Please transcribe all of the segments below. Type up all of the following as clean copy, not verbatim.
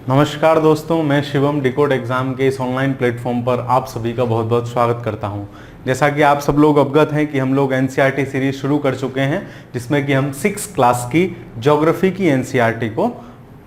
नमस्कार दोस्तों, मैं शिवम डिकोड एग्जाम के इस ऑनलाइन प्लेटफॉर्म पर आप सभी का बहुत बहुत स्वागत करता हूं। जैसा कि आप सब लोग अवगत हैं कि हम लोग एनसीईआरटी सीरीज शुरू कर चुके हैं, जिसमें कि हम 6 क्लास की ज्योग्राफी की एनसीईआरटी को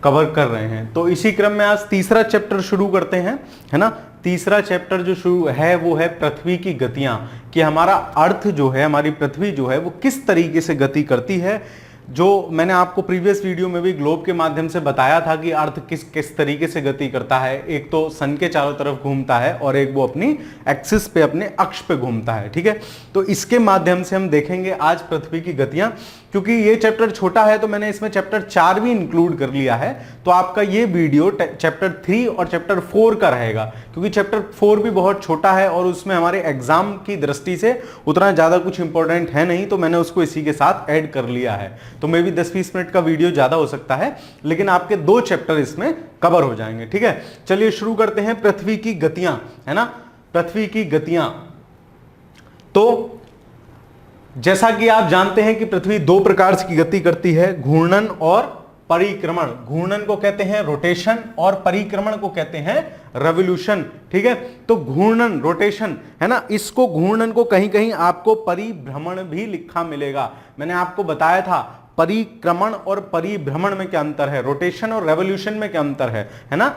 कवर कर रहे हैं। तो इसी क्रम में आज तीसरा चैप्टर शुरू करते हैं, है ना। तीसरा चैप्टर जो शुरू है वो है पृथ्वी की गतियां, कि हमारा अर्थ जो है, हमारी पृथ्वी जो है वो किस तरीके से गति करती है। जो मैंने आपको प्रीवियस वीडियो में भी ग्लोब के माध्यम से बताया था कि अर्थ किस किस तरीके से गति करता है। एक तो सन के चारों तरफ घूमता है और एक वो अपनी एक्सिस पे, अपने अक्ष पे घूमता है, ठीक है। तो इसके माध्यम से हम देखेंगे आज पृथ्वी की गतियां। क्योंकि ये चैप्टर छोटा है तो मैंने इसमें चैप्टर 4 भी इंक्लूड कर लिया है। तो आपका ये वीडियो चैप्टर 3 और चैप्टर 4 का रहेगा, क्योंकि चैप्टर 4 भी बहुत छोटा है और उसमें हमारे एग्जाम की दृष्टि से उतना ज्यादा कुछ इंपॉर्टेंट है नहीं, तो मैंने उसको इसी के साथ ऐड कर लिया है। तो मे भी 10-20 मिनट का वीडियो ज्यादा हो सकता है, लेकिन आपके 2 चैप्टर इसमें कवर हो जाएंगे, ठीक है। चलिए शुरू करते हैं पृथ्वी की गतियां, है ना। पृथ्वी की गतियां, तो जैसा कि आप जानते हैं कि पृथ्वी 2 प्रकार की गति करती है, घूर्णन और परिक्रमण। घूर्णन को कहते हैं रोटेशन और परिक्रमण को कहते हैं रेवोल्यूशन, ठीक है। तो घूर्णन, रोटेशन, है ना, इसको घूर्णन को कहीं कहीं आपको परिभ्रमण भी लिखा मिलेगा। मैंने आपको बताया था परिक्रमण और परिभ्रमण में क्या अंतर है, रोटेशन और रेवोल्यूशन में क्या अंतर है ना।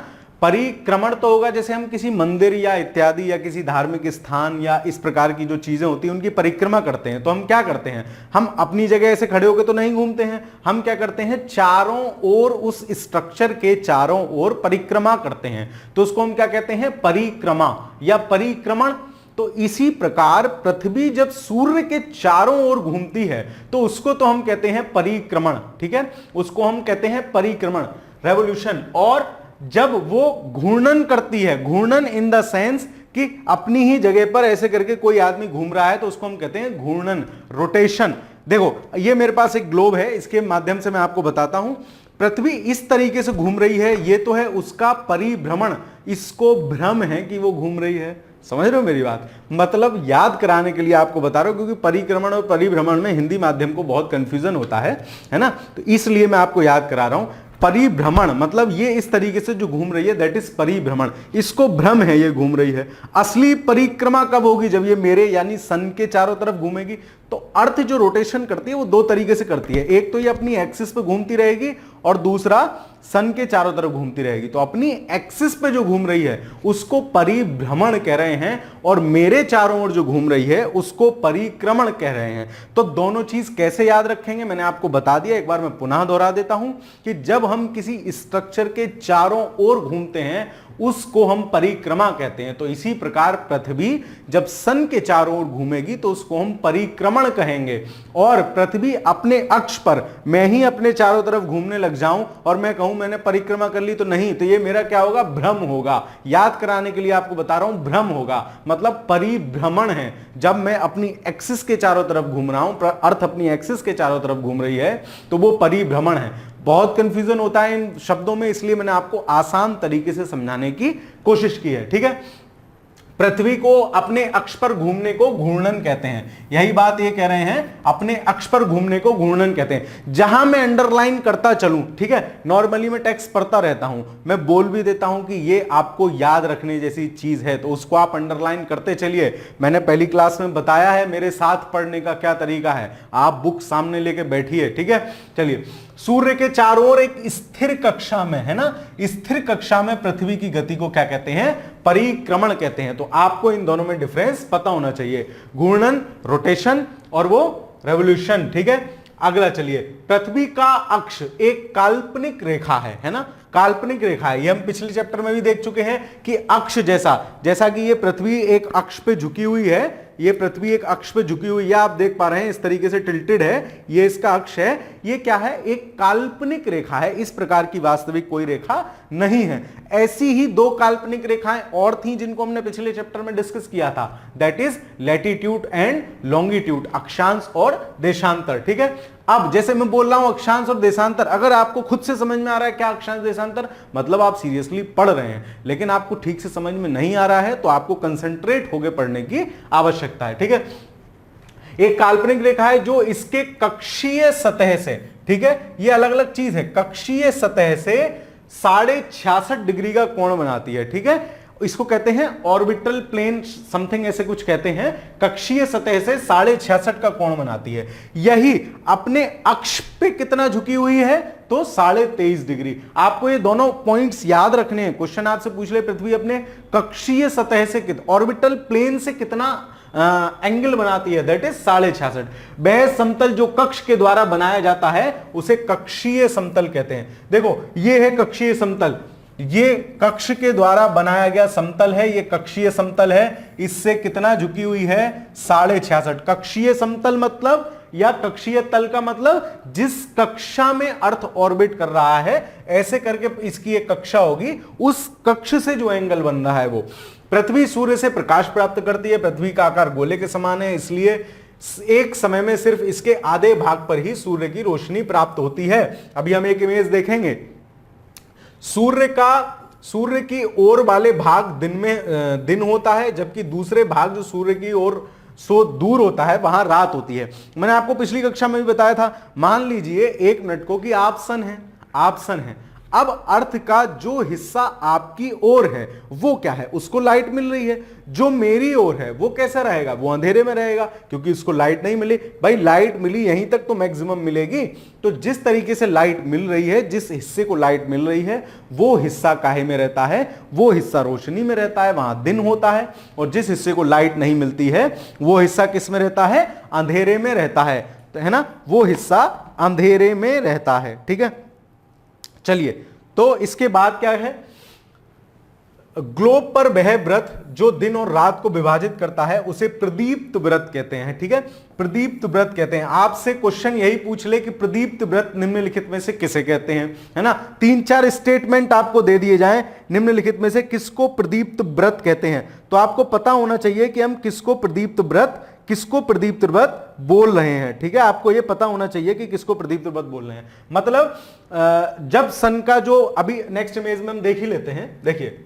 परिक्रमण तो होगा जैसे हम किसी मंदिर या इत्यादि या किसी धार्मिक स्थान या इस प्रकार की जो चीजें होती हैं उनकी परिक्रमा करते हैं। तो हम क्या करते हैं, हम अपनी जगह ऐसे खड़े होकर तो नहीं घूमते हैं, हम क्या करते हैं, चारों ओर, उस स्ट्रक्चर के चारों ओर परिक्रमा करते हैं। तो उसको हम क्या कहते हैं, परिक्रमा या परिक्रमण। तो इसी प्रकार पृथ्वी जब सूर्य के चारों ओर घूमती है तो उसको तो हम कहते हैं परिक्रमण, ठीक है, उसको हम कहते हैं परिक्रमण, रेवोल्यूशन। और जब वो घूर्णन करती है, घूर्णन इन द सेंस कि अपनी ही जगह पर ऐसे करके कोई आदमी घूम रहा है, तो उसको हम कहते हैं घूर्णन, रोटेशन। देखो ये मेरे पास एक ग्लोब है, इसके माध्यम से मैं आपको बताता हूं। पृथ्वी इस तरीके से घूम रही है, ये तो है उसका परिभ्रमण, इसको भ्रम है कि वो घूम रही है। समझ रहे हो मेरी बात, मतलब याद कराने के लिए आपको बता रहा हूं, क्योंकि परिक्रमण और परिभ्रमण में हिंदी माध्यम को बहुत कंफ्यूजन होता है ना। तो इसलिए मैं आपको याद करा रहा हूं। परिभ्रमण मतलब ये इस तरीके से जो घूम रही है, दैट इज परिभ्रमण, इसको भ्रम है ये घूम रही है। असली परिक्रमा कब होगी, जब ये मेरे यानी सन के चारों तरफ घूमेगी। तो अर्थ जो रोटेशन करती है वो 2 तरीके से करती है, एक तो ये अपनी एक्सिस पे घूमती रहेगी और दूसरा सन के चारों तरफ घूमती रहेगी। तो अपनी एक्सिस पे जो घूम रही है उसको परिभ्रमण कह रहे हैं, और मेरे चारों ओर जो घूम रही है उसको परिक्रमण कह रहे हैं। तो दोनों चीज कैसे याद रखेंगे मैंने आपको बता दिया, एक बार मैं पुनः दोहरा देता हूं कि जब हम किसी स्ट्रक्चर के चारों ओर घूमते हैं उसको हम परिक्रमा कहते हैं। तो इसी प्रकार पृथ्वी जब सन के चारों ओर घूमेगी तो उसको हम परिक्रमण कहेंगे। और पृथ्वी अपने अक्ष पर, मैं ही अपने चारों तरफ घूमने लग जाऊं और मैं कहूं मैंने परिक्रमा कर ली, तो नहीं, तो ये मेरा क्या होगा, भ्रम होगा। याद कराने के लिए आपको बता रहा हूं, भ्रम होगा, मतलब परिभ्रमण है। जब मैं अपनी एक्सिस के चारों तरफ घूम रहा हूं, अर्थ अपनी एक्सिस के चारों तरफ घूम रही है, तो वो परिभ्रमण है। बहुत कंफ्यूजन होता है इन शब्दों में, इसलिए मैंने आपको आसान तरीके से समझाने की कोशिश की है, ठीक है। पृथ्वी को अपने अक्ष पर घूमने को घूर्णन कहते हैं, यही बात ये कह रहे हैं, अपने अक्ष पर घूमने को घूर्णन कहते हैं। जहां मैं अंडरलाइन करता चलूं, ठीक है, नॉर्मली मैं टेक्स्ट पढ़ता रहता हूं, मैं बोल भी देता हूं कि ये आपको याद रखने जैसी चीज है, तो उसको आप अंडरलाइन करते चलिए। मैंने पहली क्लास में बताया है मेरे साथ पढ़ने का क्या तरीका है, आप बुक सामने लेके बैठिए, ठीक है। चलिए, सूर्य के चारों ओर एक स्थिर कक्षा में, है ना, स्थिर कक्षा में पृथ्वी की गति को क्या कहते हैं, परिक्रमण कहते हैं। तो आपको इन दोनों में डिफरेंस पता होना चाहिए, घूर्णन, रोटेशन और वो रेवोल्यूशन, ठीक है। अगला चलिए, पृथ्वी का अक्ष एक काल्पनिक रेखा है ना, काल्पनिक रेखा है। ये हम पिछले चैप्टर में भी देख चुके हैं कि अक्ष जैसा कि ये पृथ्वी एक अक्ष पे झुकी हुई है, ये पृथ्वी एक अक्ष पे झुकी हुई है, आप देख पा रहे हैं इस तरीके से टिल्टेड है, ये इसका अक्ष है। ये क्या है, एक काल्पनिक रेखा है, इस प्रकार की वास्तविक कोई रेखा नहीं है। ऐसी ही 2 काल्पनिक रेखाएं और थी जिनको हमने पिछले चैप्टर में डिस्कस किया था, that is latitude and longitude, अक्षांश और देशांतर, ठीक है। अब जैसे मैं बोल रहा हूं अक्षांश और देशांतर, अगर आपको खुद से समझ में आ रहा है क्या अक्षांश देशांतर, मतलब आप सीरियसली पढ़ रहे हैं, लेकिन आपको ठीक से समझ में नहीं आ रहा है तो आपको कंसंट्रेट होकर पढ़ने की आवश्यकता है, ठीक है। एक काल्पनिक रेखा है जो इसके कक्षीय सतह से, ठीक है, ये अलग अलग चीज है, कक्षीय सतह से 66.5 डिग्री का कोण बनाती है। ठीक है, इसको कहते हैं ऑर्बिटल प्लेन समथिंग ऐसे कुछ कहते हैं। कक्षीय सतह से 66.5 का कोण बनाती है। यही अपने अक्ष पे कितना झुकी हुई है, तो 23.5 डिग्री। आपको ये दोनों पॉइंट्स याद रखने हैं। क्वेश्चन आपसे पूछ ले पृथ्वी अपने कक्षीय सतह से ऑर्बिटल प्लेन से कितना एंगल बनाती है, दैट इज 66.5। वह समतल जो कक्ष के द्वारा बनाया जाता है उसे कक्षीय समतल कहते हैं। देखो ये है कक्षीय समतल, ये कक्ष के द्वारा बनाया गया समतल है, ये कक्षीय समतल है। इससे कितना झुकी हुई है, 66.5। कक्षीय समतल मतलब या कक्षीय तल का मतलब जिस कक्षा में अर्थ ऑर्बिट कर रहा है, ऐसे करके इसकी एक कक्षा होगी, उस कक्ष से जो एंगल बन रहा है वो। पृथ्वी सूर्य से प्रकाश प्राप्त करती है। पृथ्वी का आकार गोले के समान है, इसलिए एक समय में सिर्फ इसके आधे भाग पर ही सूर्य की रोशनी प्राप्त होती है। अभी हम एक इमेज देखेंगे। सूर्य की ओर वाले भाग दिन में दिन होता है, जबकि दूसरे भाग जो सूर्य की ओर सो दूर होता है वहां रात होती है। मैंने आपको पिछली कक्षा में भी बताया था। मान लीजिए 1 मिनट को कि आप सन है। अब अर्थ का जो हिस्सा आपकी ओर है वो क्या है, उसको लाइट मिल रही है। जो मेरी ओर है वो कैसा रहेगा, वो अंधेरे में रहेगा, क्योंकि इसको लाइट नहीं मिली। भाई लाइट मिली यहीं तक तो मैक्सिमम मिलेगी। तो जिस तरीके से लाइट मिल रही है, जिस हिस्से को लाइट मिल रही है वो हिस्सा काहे में रहता है, वो हिस्सा रोशनी में रहता है, वहां दिन होता है। और जिस हिस्से को लाइट नहीं मिलती है वो हिस्सा किस में रहता है, अंधेरे में रहता है, है ना, वो हिस्सा अंधेरे में रहता है। ठीक है, चलिए तो इसके बाद क्या है, ग्लोब पर वह व्रत जो दिन और रात को विभाजित करता है उसे प्रदीप्त व्रत कहते हैं। ठीक है, प्रदीप्त व्रत कहते हैं। आपसे क्वेश्चन यही पूछ ले कि प्रदीप्त व्रत निम्नलिखित में से किसे कहते हैं, है ना। 3-4 स्टेटमेंट आपको दे दिए जाएं, निम्नलिखित में से किसको प्रदीप्त व्रत कहते हैं, तो आपको पता होना चाहिए कि हम किसको प्रदीप्त व्रत बोल रहे हैं। ठीक है, आपको यह पता होना चाहिए कि किसको प्रदीप्त व्रत बोल रहे हैं। मतलब जब सन का जो अभी नेक्स्ट इमेज में हम देख ही लेते हैं। देखिए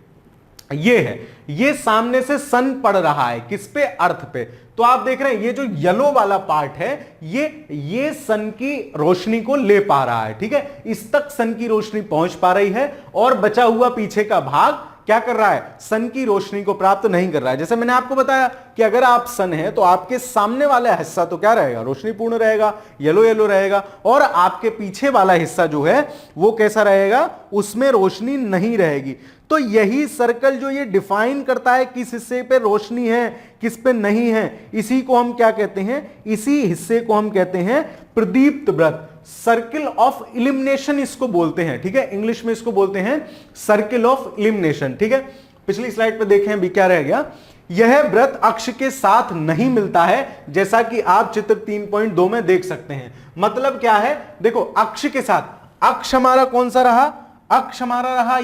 ये है, ये सामने से सन पड़ रहा है किस पे, अर्थ पे। तो आप देख रहे हैं ये जो येलो वाला पार्ट है ये सन की रोशनी को ले पा रहा है। ठीक है, इस तक सन की रोशनी पहुंच पा रही है, और बचा हुआ पीछे का भाग क्या कर रहा है, सन की रोशनी को प्राप्त नहीं कर रहा है। जैसे मैंने आपको बताया कि अगर आप सन है तो आपके सामने वाला हिस्सा तो क्या रहेगा, रोशनीपूर्ण रहेगा, येलो येलो रहेगा, और आपके पीछे वाला हिस्सा जो है वो कैसा रहेगा, उसमें रोशनी नहीं रहेगी। तो यही सर्कल जो ये डिफाइन करता है किस हिस्से पे रोशनी है किस पे नहीं है, इसी को हम क्या कहते हैं, इसी हिस्से को हम कहते हैं प्रदीप्त व्रत। सर्किल ऑफ इल्यूमिनेशन इसको बोलते हैं। ठीक है, इंग्लिश में इसको बोलते हैं सर्किल ऑफ इल्यूमिनेशन। ठीक है, पिछली स्लाइड पे देखें अभी क्या रह गया। यह व्रत अक्ष के साथ नहीं मिलता है, जैसा कि आप चित्र 3.2 में देख सकते हैं। मतलब क्या है, देखो अक्ष के साथ, अक्ष हमारा कौन सा रहा, अक्ष हमारा रहा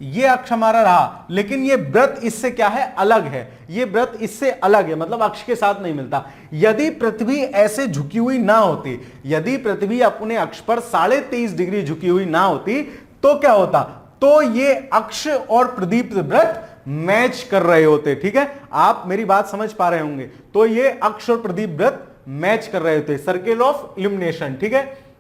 ये अक्ष हमारा रहा, लेकिन ये व्रत इससे क्या है, अलग है। ये व्रत इससे अलग है, मतलब अक्ष के साथ नहीं मिलता। यदि पृथ्वी ऐसे झुकी हुई ना होती, यदि पृथ्वी अपने अक्ष पर 23.5 डिग्री झुकी हुई ना होती तो क्या होता, तो ये अक्ष और प्रदीप्त व्रत मैच कर रहे होते। ठीक है, आप मेरी बात समझ पा रहे होंगे। तो ये अक्ष और प्रदीप्त व्रत मैच कर रहे होते, सर्किल ऑफ इल्यूमिनेशन। ठीक है,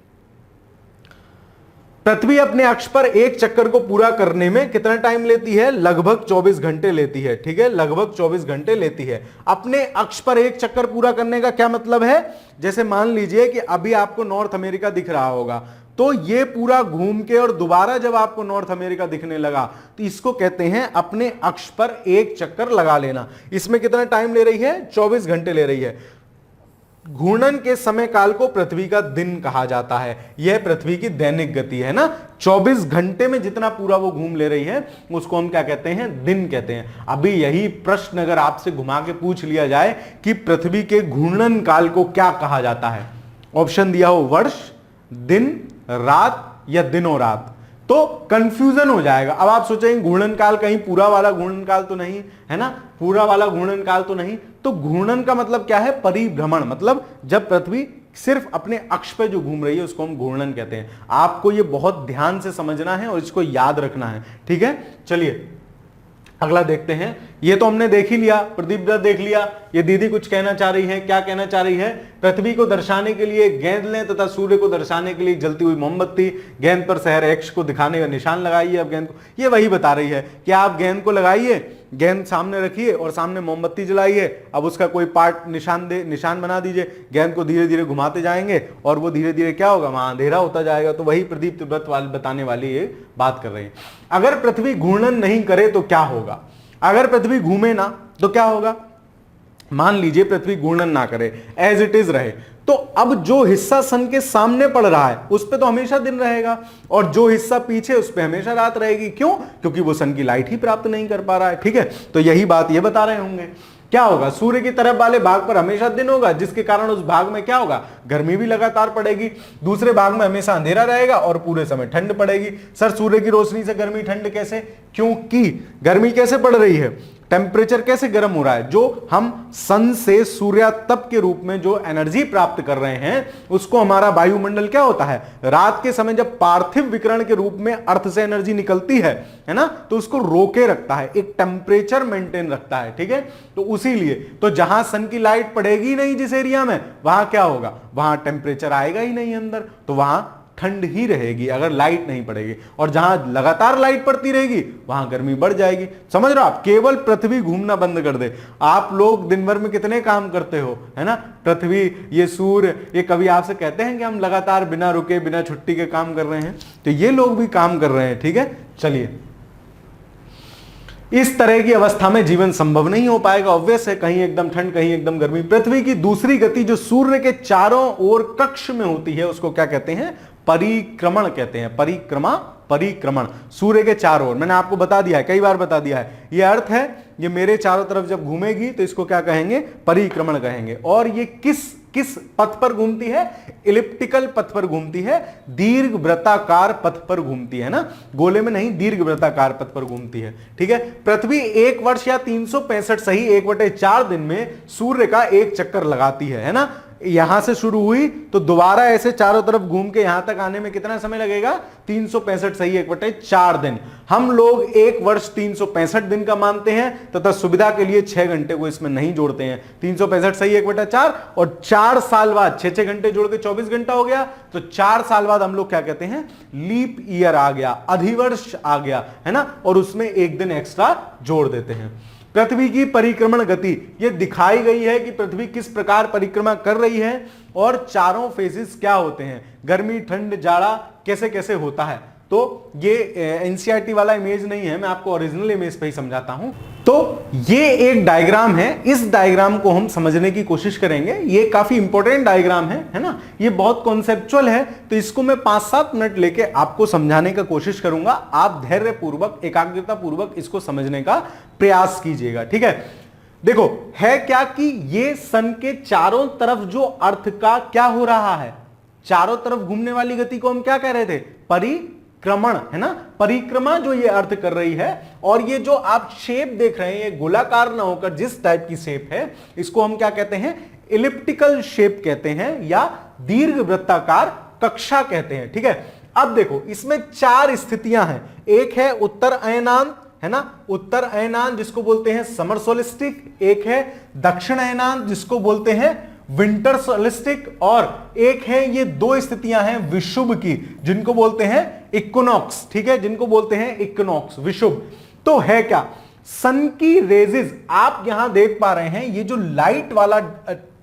पृथ्वी अपने अक्ष पर एक चक्कर को पूरा करने में कितना टाइम लेती है, लगभग 24 घंटे लेती है। ठीक है, लगभग 24 घंटे लेती है। अपने अक्ष पर एक चक्कर पूरा करने का क्या मतलब है, जैसे मान लीजिए कि अभी आपको नॉर्थ अमेरिका दिख रहा होगा, तो ये पूरा घूम के और दोबारा जब आपको नॉर्थ अमेरिका दिखने लगा तो इसको कहते हैं अपने अक्ष पर एक चक्कर लगा लेना। इसमें कितना टाइम ले रही है, 24 घंटे ले रही है। घूर्णन के समय काल को पृथ्वी का दिन कहा जाता है। यह पृथ्वी की दैनिक गति है ना, 24 घंटे में जितना पूरा वो घूम ले रही है उसको हम क्या कहते हैं, दिन कहते हैं। अभी यही प्रश्न अगर आपसे घुमा के पूछ लिया जाए कि पृथ्वी के घूर्णन काल को क्या कहा जाता है, ऑप्शन दिया हो वर्ष, दिन, रात या दिनों रात, तो कंफ्यूजन हो जाएगा। अब आप सोचेंगे घूर्णन काल कहीं पूरा वाला घूर्णन काल तो नहीं है ना, पूरा वाला घूर्णन काल तो नहीं। तो घूर्णन का मतलब क्या है, परिभ्रमण, मतलब जब पृथ्वी सिर्फ अपने अक्ष पे जो घूम रही है उसको हम घूर्णन कहते हैं। आपको ये बहुत ध्यान से समझना है और इसको याद रखना है। ठीक है, चलिए अगला देखते हैं, ये तो हमने देख ही लिया, प्रदीप देख लिया। ये दीदी कुछ कहना चाह रही है, क्या कहना चाह रही है? पृथ्वी को दर्शाने के लिए गेंद लें तथा सूर्य को दर्शाने के लिए जलती हुई मोमबत्ती, गेंद पर शहर एक्स को दिखाने का निशान लगाइए। अब गेंद को, ये वही बता रही है कि आप गेंद को लगाइए, गेंद सामने रखिए और सामने मोमबत्ती जलाइए। अब उसका कोई पार्ट निशान बना दीजिए, गेंद को धीरे धीरे घुमाते जाएंगे और वो धीरे धीरे क्या होगा, वहां अंधेरा होता जाएगा। तो वही प्रदीप तिब्बत बताने वाली ये बात कर रही है। अगर पृथ्वी घूर्णन नहीं करे तो क्या होगा? अगर पृथ्वी घूमे ना तो क्या होगा? मान लीजिए पृथ्वी घूर्णन ना करे, एज इट इज रहे, तो अब जो हिस्सा सन के सामने पड़ रहा है उस पे तो हमेशा दिन रहेगा और जो हिस्सा पीछे उस पे हमेशा रात रहेगी। क्यों? क्योंकि वो सन की लाइट ही प्राप्त नहीं कर पा रहा है। ठीक है, तो यही बात ये बता रहे होंगे। क्या होगा? सूर्य की तरफ वाले भाग पर हमेशा दिन होगा, जिसके कारण उस भाग में क्या होगा, गर्मी भी लगातार पड़ेगी। दूसरे भाग में हमेशा अंधेरा रहेगा और पूरे समय ठंड पड़ेगी। सर सूर्य की रोशनी से गर्मी ठंड कैसे? क्योंकि गर्मी कैसे पड़ रही है, टेम्परेचर कैसे गर्म हो रहा है, जो हम सन से सूर्यातप के रूप में जो एनर्जी प्राप्त कर रहे हैं उसको हमारा वायुमंडल क्या होता है, रात के समय जब पार्थिव विकिरण के रूप में अर्थ से एनर्जी निकलती है ना, तो उसको रोके रखता है, एक टेम्परेचर मेंटेन रखता है। ठीक है, तो उसी लिए तो जहां सन की लाइट पड़ेगी नहीं जिस एरिया में, वहां क्या होगा, वहां टेम्परेचर आएगा ही नहीं अंदर, तो वहां ठंड ही रहेगी अगर लाइट नहीं पड़ेगी। और जहां लगातार लाइट पड़ती रहेगी वहां गर्मी बढ़ जाएगी। समझ रहे हो आप? केवल पृथ्वी घूमना बंद कर दे। आप लोग दिन भर में कितने काम करते हो, है ना? पृथ्वी, ये सूर्य, ये कभी आपसे कहते हैं कि हम लगातार बिना रुके बिना छुट्टी के काम कर रहे हैं? तो ये लोग भी काम कर रहे हैं। ठीक है, चलिए, इस तरह की अवस्था में जीवन संभव नहीं हो पाएगा। ऑब्वियस है, कहीं एकदम ठंड कहीं एकदम गर्मी। पृथ्वी की दूसरी गति जो सूर्य के चारों ओर कक्ष में होती है उसको क्या कहते हैं? परिक्रमण कहते हैं। परिक्रमण सूर्य के चारों ओर, मैंने आपको बता दिया है, कई बार बता दिया है। ये अर्थ है, ये मेरे चारों तरफ जब घूमेगी तो इसको क्या कहेंगे? परिक्रमण कहेंगे। और ये किस पथ पर घूमती है? इलिप्टिकल पथ पर घूमती है, दीर्घ वृत्ताकार पथ पर घूमती है ना, गोले में नहीं, दीर्घ वृत्ताकार पथ पर घूमती है। ठीक है, पृथ्वी एक वर्ष या 365 सही 1/4 दिन में सूर्य का एक चक्कर लगाती है ना। यहां से शुरू हुई तो दोबारा ऐसे चारों तरफ घूम के यहां तक आने में कितना समय लगेगा? 365 सही 1/4 दिन। हम लोग एक वर्ष 365 दिन का मानते हैं तथा सुविधा के लिए 6 घंटे को इसमें नहीं जोड़ते हैं। 365 सही 1/4 और 4 साल बाद 6 घंटे जोड़ के 24 घंटा हो गया, तो 4 साल बाद हम लोग क्या कहते हैं? लीप ईयर आ गया, अधिवर्ष आ गया, है ना, और उसमें एक दिन एक्स्ट्रा जोड़ देते हैं। पृथ्वी की परिक्रमण गति ये दिखाई गई है कि पृथ्वी किस प्रकार परिक्रमा कर रही है और चारों फेजेस क्या होते हैं, गर्मी ठंड जाड़ा कैसे कैसे होता है। तो ये एनसीईआरटी वाला इमेज नहीं है, मैं आपको ओरिजिनल इमेज पे ही समझाता हूं। तो ये एक डायग्राम है, इस डायग्राम को हम समझने की कोशिश करेंगे। ये काफी इंपॉर्टेंट डायग्राम है ना, ये बहुत कॉन्सेप्चुअल है, तो इसको मैं 5-7 मिनट लेके आपको समझाने का कोशिश करूंगा। आप धैर्य पूर्वक एकाग्रता पूर्वक इसको समझने का प्रयास कीजिएगा। ठीक है, देखो है क्या कि ये सन के चारों तरफ जो अर्थ का क्या हो रहा है, चारों तरफ घूमने वाली गति को हम क्या कह रहे थे? परिक्रमण, है ना, परिक्रमा जो ये अर्थ कर रही है। और ये जो आप शेप देख रहे हैं, ये गोलाकार ना होकर जिस टाइप की शेप है, इसको हम क्या कहते हैं? इलिप्टिकल शेप कहते हैं या दीर्घ वृत्ताकार कक्षा कहते हैं। ठीक है, अब देखो इसमें 4 स्थितियां हैं। एक है उत्तर अयनांत, है ना, उत्तर अयनांत जिसको बोलते हैं समर सोलिस्टिक, एक है दक्षिण अयनांत जिसको बोलते हैं विंटर सोलिस्टिक, और एक है, ये 2 स्थितियां हैं विषुव की जिनको बोलते हैं इक्विनॉक्स। ठीक है, जिनको बोलते हैं इक्विनॉक्स, विषुव। तो है क्या, सन की रेजेस आप यहां देख पा रहे हैं, ये जो लाइट वाला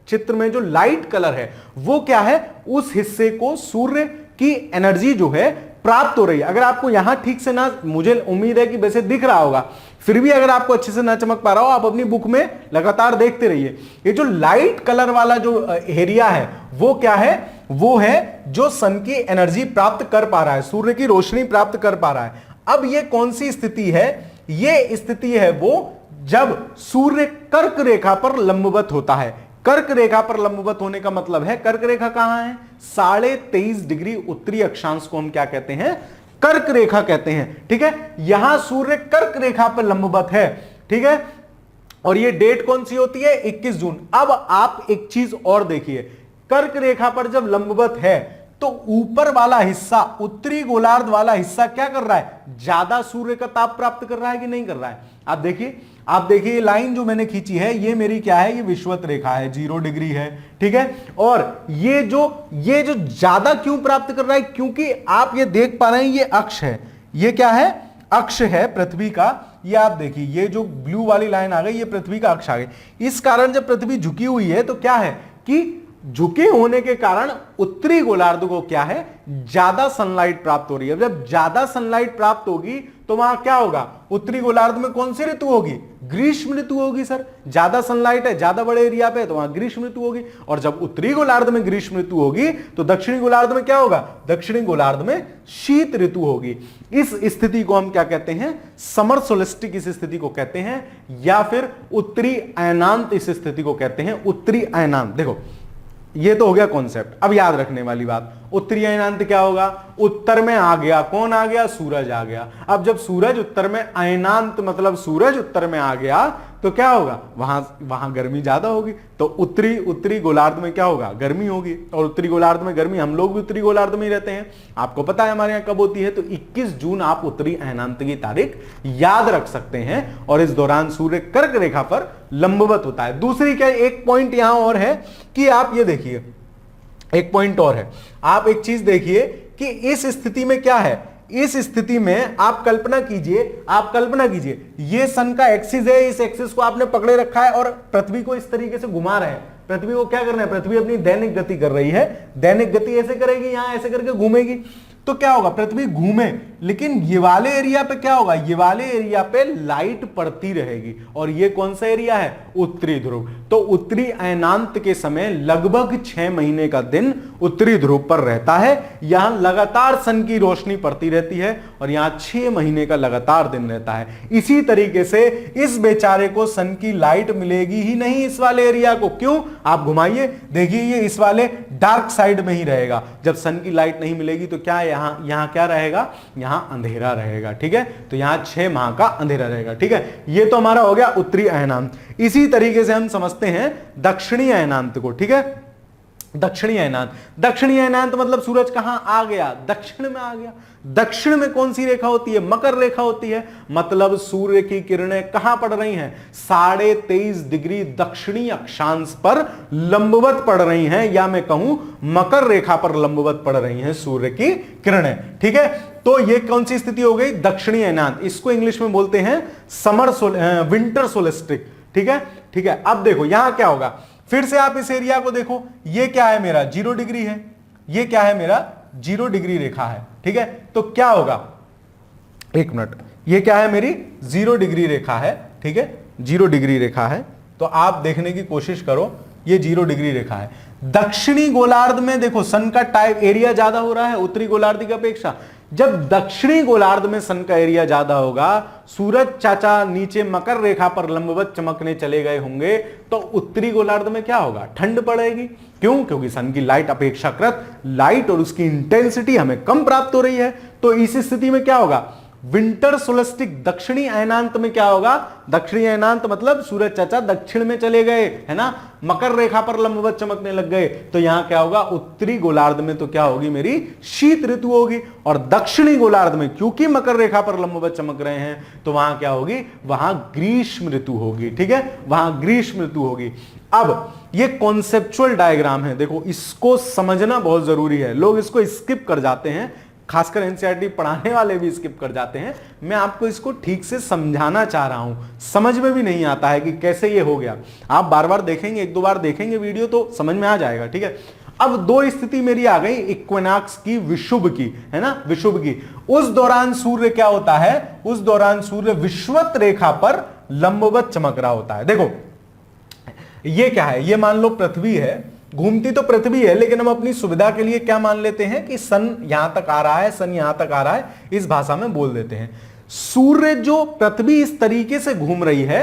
चित्र में जो लाइट कलर है वो क्या है? उस हिस्से को सूर्य की एनर्जी जो है प्राप्त हो रही है। अगर आपको यहां ठीक से ना, मुझे उम्मीद है कि वैसे दिख रहा होगा, फिर भी अगर आपको अच्छे से ना चमक पा रहा हो, आप अपनी बुक में लगातार देखते रहिए। ये जो लाइट कलर वाला जो एरिया है वो क्या है? वो है जो सन की एनर्जी प्राप्त कर पा रहा है, सूर्य की रोशनी प्राप्त कर पा रहा है। अब ये कौन सी स्थिति है? ये स्थिति है वो जब सूर्य कर्क रेखा पर लंबवत होता है। कर्क रेखा पर लंबवत होने का मतलब है, कर्क रेखा कहां है? 23.5 डिग्री उत्तरी अक्षांश को हम क्या कहते हैं? कर्क रेखा कहते हैं। ठीक है, यहां सूर्य कर्क रेखा पर लंबवत है। ठीक है, और ये डेट कौन सी होती है? 21 जून। अब आप एक चीज और देखिए, कर्क रेखा पर जब लंबवत है तो ऊपर वाला हिस्सा, उत्तरी गोलार्ध वाला हिस्सा क्या कर रहा है, ज्यादा सूर्य का ताप प्राप्त कर रहा है कि नहीं कर रहा है। आप देखिए ये लाइन जो मैंने खींची है ये मेरी क्या है, ये विषुवत रेखा है, 0 डिग्री है, ठीक है। और ये जो ज्यादा क्यों प्राप्त कर रहा है, क्योंकि आप ये देख पा रहे हैं ये अक्ष है, ये क्या है, अक्ष है पृथ्वी का। ये आप देखिए ये जो ब्लू वाली लाइन आ गई ये पृथ्वी का अक्ष आ गई। इस कारण जब पृथ्वी झुकी हुई है तो क्या है कि झुके होने के कारण उत्तरी गोलार्ध को क्या है, ज्यादा सनलाइट प्राप्त हो रही है। जब ज्यादा सनलाइट प्राप्त होगी तो वहां क्या होगा, उत्तरी गोलार्ध में कौन सी ऋतु होगी, ग्रीष्म ऋतु होगी। सर ज्यादा सनलाइट है, ज्यादा बड़े एरिया पे, तो वहां ग्रीष्म ऋतु होगी। और जब उत्तरी गोलार्ध में ग्रीष्म ऋतु होगी तो दक्षिणी गोलार्ध में क्या होगा, दक्षिणी गोलार्ध में शीत ऋतु होगी। इस स्थिति को हम क्या कहते हैं, समर सोलिस्टिक इस स्थिति को कहते हैं, या फिर उत्तरी अयनांत इस स्थिति को कहते हैं, उत्तरी अयनांत। देखो ये तो हो गया कॉन्सेप्ट। अब याद रखने वाली बात, उत्तरी अयनांत क्या होगा, उत्तर में आ गया, कौन आ गया, सूरज आ गया। अब जब सूरज उत्तर में, अयनांत मतलब सूरज उत्तर में आ गया तो क्या होगा, वहां गर्मी ज्यादा होगी। तो उत्तरी गोलार्ध में क्या होगा, गर्मी होगी। और उत्तरी गोलार्ध में गर्मी, हम लोग भी उत्तरी गोलार्ध में ही रहते हैं, आपको पता है हमारे यहाँ कब होती है, तो 21 जून आप उत्तरी अयनांत की तारीख याद रख सकते हैं। और इस दौरान सूर्य कर्क रेखा पर लंबवत होता है। दूसरी क्या, एक पॉइंट यहां और है कि आप ये देखिए, एक पॉइंट और है, आप एक चीज देखिए कि इस स्थिति में क्या है, इस स्थिति में आप कल्पना कीजिए ये सन का एक्सिस है, इस एक्सिस को आपने पकड़े रखा है और पृथ्वी को इस तरीके से घुमा रहे हैं। पृथ्वी को क्या करना है, पृथ्वी अपनी दैनिक गति कर रही है, दैनिक गति ऐसे करेगी, यहां ऐसे करके घूमेगी, तो क्या होगा, पृथ्वी घूमे, लेकिन ये वाले एरिया पे क्या होगा, ये वाले एरिया पे लाइट पड़ती रहेगी। और ये कौन सा एरिया है, उत्तरी ध्रुव। तो उत्तरी अयनांत के समय लगभग 6 महीने का दिन उत्तरी ध्रुव पर रहता है। यहां लगातार सन की रोशनी पड़ती रहती है और यहां 6 महीने का लगातार दिन रहता है। इसी तरीके से इस बेचारे को सन की लाइट मिलेगी ही नहीं इस वाले एरिया को। क्यों, आप घुमाइए, देखिए ये इस वाले डार्क साइड में ही रहेगा। जब सन की लाइट नहीं मिलेगी तो क्या यहां क्या रहेगा, यहां अंधेरा रहेगा, ठीक है। तो यहां 6 माह का अंधेरा रहेगा, ठीक है। ये तो हमारा हो गया उत्तरी अयनांत। इसी तरीके से हम समझते हैं दक्षिणी अयनांत को, ठीक है। दक्षिणी अयनांत मतलब सूरज कहां आ गया, दक्षिण में आ गया। दक्षिण में कौन सी रेखा होती है, मकर रेखा होती है। मतलब सूर्य की किरणें कहां पड़ रही हैं, 23.5 डिग्री दक्षिणी अक्षांश पर लंबवत पड़ रही हैं, या मैं कहूं मकर रेखा पर लंबवत पड़ रही हैं सूर्य की किरणें, ठीक है। तो ये कौन सी स्थिति हो गई, दक्षिणी अयनांत। इसको इंग्लिश में बोलते हैं विंटर सोलिस्टिक, ठीक है, ठीक है। अब देखो यहां क्या होगा, फिर से आप इस एरिया को देखो, ये क्या है मेरा 0 डिग्री है, ये क्या है मेरा 0 डिग्री रेखा है, ठीक है। तो क्या होगा, एक मिनट, ये क्या है मेरी 0 डिग्री रेखा है, ठीक है, 0 डिग्री रेखा है। तो आप देखने की कोशिश करो, ये 0 डिग्री रेखा है। दक्षिणी गोलार्ध में देखो सन का टाइप एरिया ज्यादा हो रहा है उत्तरी गोलार्ध की अपेक्षा। जब दक्षिणी गोलार्ध में सन का एरिया ज्यादा होगा, सूरज चाचा नीचे मकर रेखा पर लंबवत चमकने चले गए होंगे, तो उत्तरी गोलार्ध में क्या होगा, ठंड पड़ेगी। क्यों, क्योंकि सन की लाइट अपेक्षाकृत लाइट और उसकी इंटेंसिटी हमें कम प्राप्त हो रही है। तो इस स्थिति में क्या होगा, विंटर सोलिस्टिक दक्षिणी अयनांत में क्या होगा, दक्षिणी अयनांत मतलब सूरज चाचा दक्षिण में चले गए, है ना, मकर रेखा पर लंबवत चमकने लग गए। तो यहां क्या होगा, उत्तरी गोलार्ध में तो क्या होगी, मेरी शीत ऋतु होगी। और दक्षिणी गोलार्ध में क्योंकि मकर रेखा पर लंबवत चमक रहे हैं, तो वहां क्या होगी, वहां ग्रीष्म ऋतु होगी, ठीक है, वहां ग्रीष्म ऋतु होगी। अब ये कॉन्सेप्चुअल डायग्राम है, देखो इसको समझना बहुत जरूरी है। लोग इसको स्किप कर जाते हैं, खासकर एनसीईआरटी पढ़ाने वाले भी स्किप कर जाते हैं। मैं आपको इसको ठीक से समझाना चाह रहा हूं, समझ में भी नहीं आता है कि कैसे ये हो गया। आप बार बार देखेंगे, 1-2 बार देखेंगे वीडियो तो समझ में आ जाएगा, ठीक है। अब 2 स्थिति मेरी आ गई इक्विनॉक्स की, विषुव की, है ना, विषुव की। उस दौरान सूर्य क्या होता है, उस दौरान सूर्य विषुवत रेखा पर लंबवत चमक रहा होता है। देखो ये क्या है, ये मान लो पृथ्वी है, घूमती तो पृथ्वी है, लेकिन हम अपनी सुविधा के लिए क्या मान लेते हैं कि सन यहां तक आ रहा है, सन यहां तक आ रहा है, इस भाषा में बोल देते हैं। सूर्य जो पृथ्वी इस तरीके से घूम रही है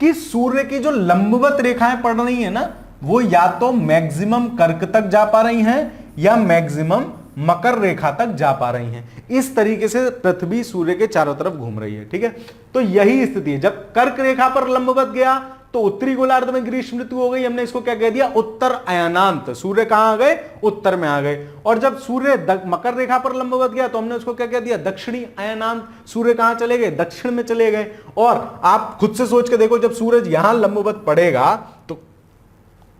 कि सूर्य की जो लंबवत रेखाएं पड़ रही है ना, वो या तो मैक्सिमम कर्क तक जा पा रही हैं या मैक्सिमम मकर रेखा तक जा पा रही हैं। इस तरीके से पृथ्वी सूर्य के चारों तरफ घूम रही है, ठीक है। तो यही स्थिति है, जब कर्क रेखा पर लंबवत गया तो उत्तरी गोलार्ध में ग्रीष्म ऋतु हो गई, हमने इसको क्या कह दिया, उत्तर अयनांत। सूर्य कहां आ गए, उत्तर में आ गए। और जब सूर्य मकर रेखा पर लंबवत गया तो हमने उसको क्या कह दिया, दक्षिणी अयनांत। सूर्य कहां चले गए, दक्षिण में चले गए। और आप खुद से सोच के देखो, जब सूरज यहां लंबवत पड़ेगा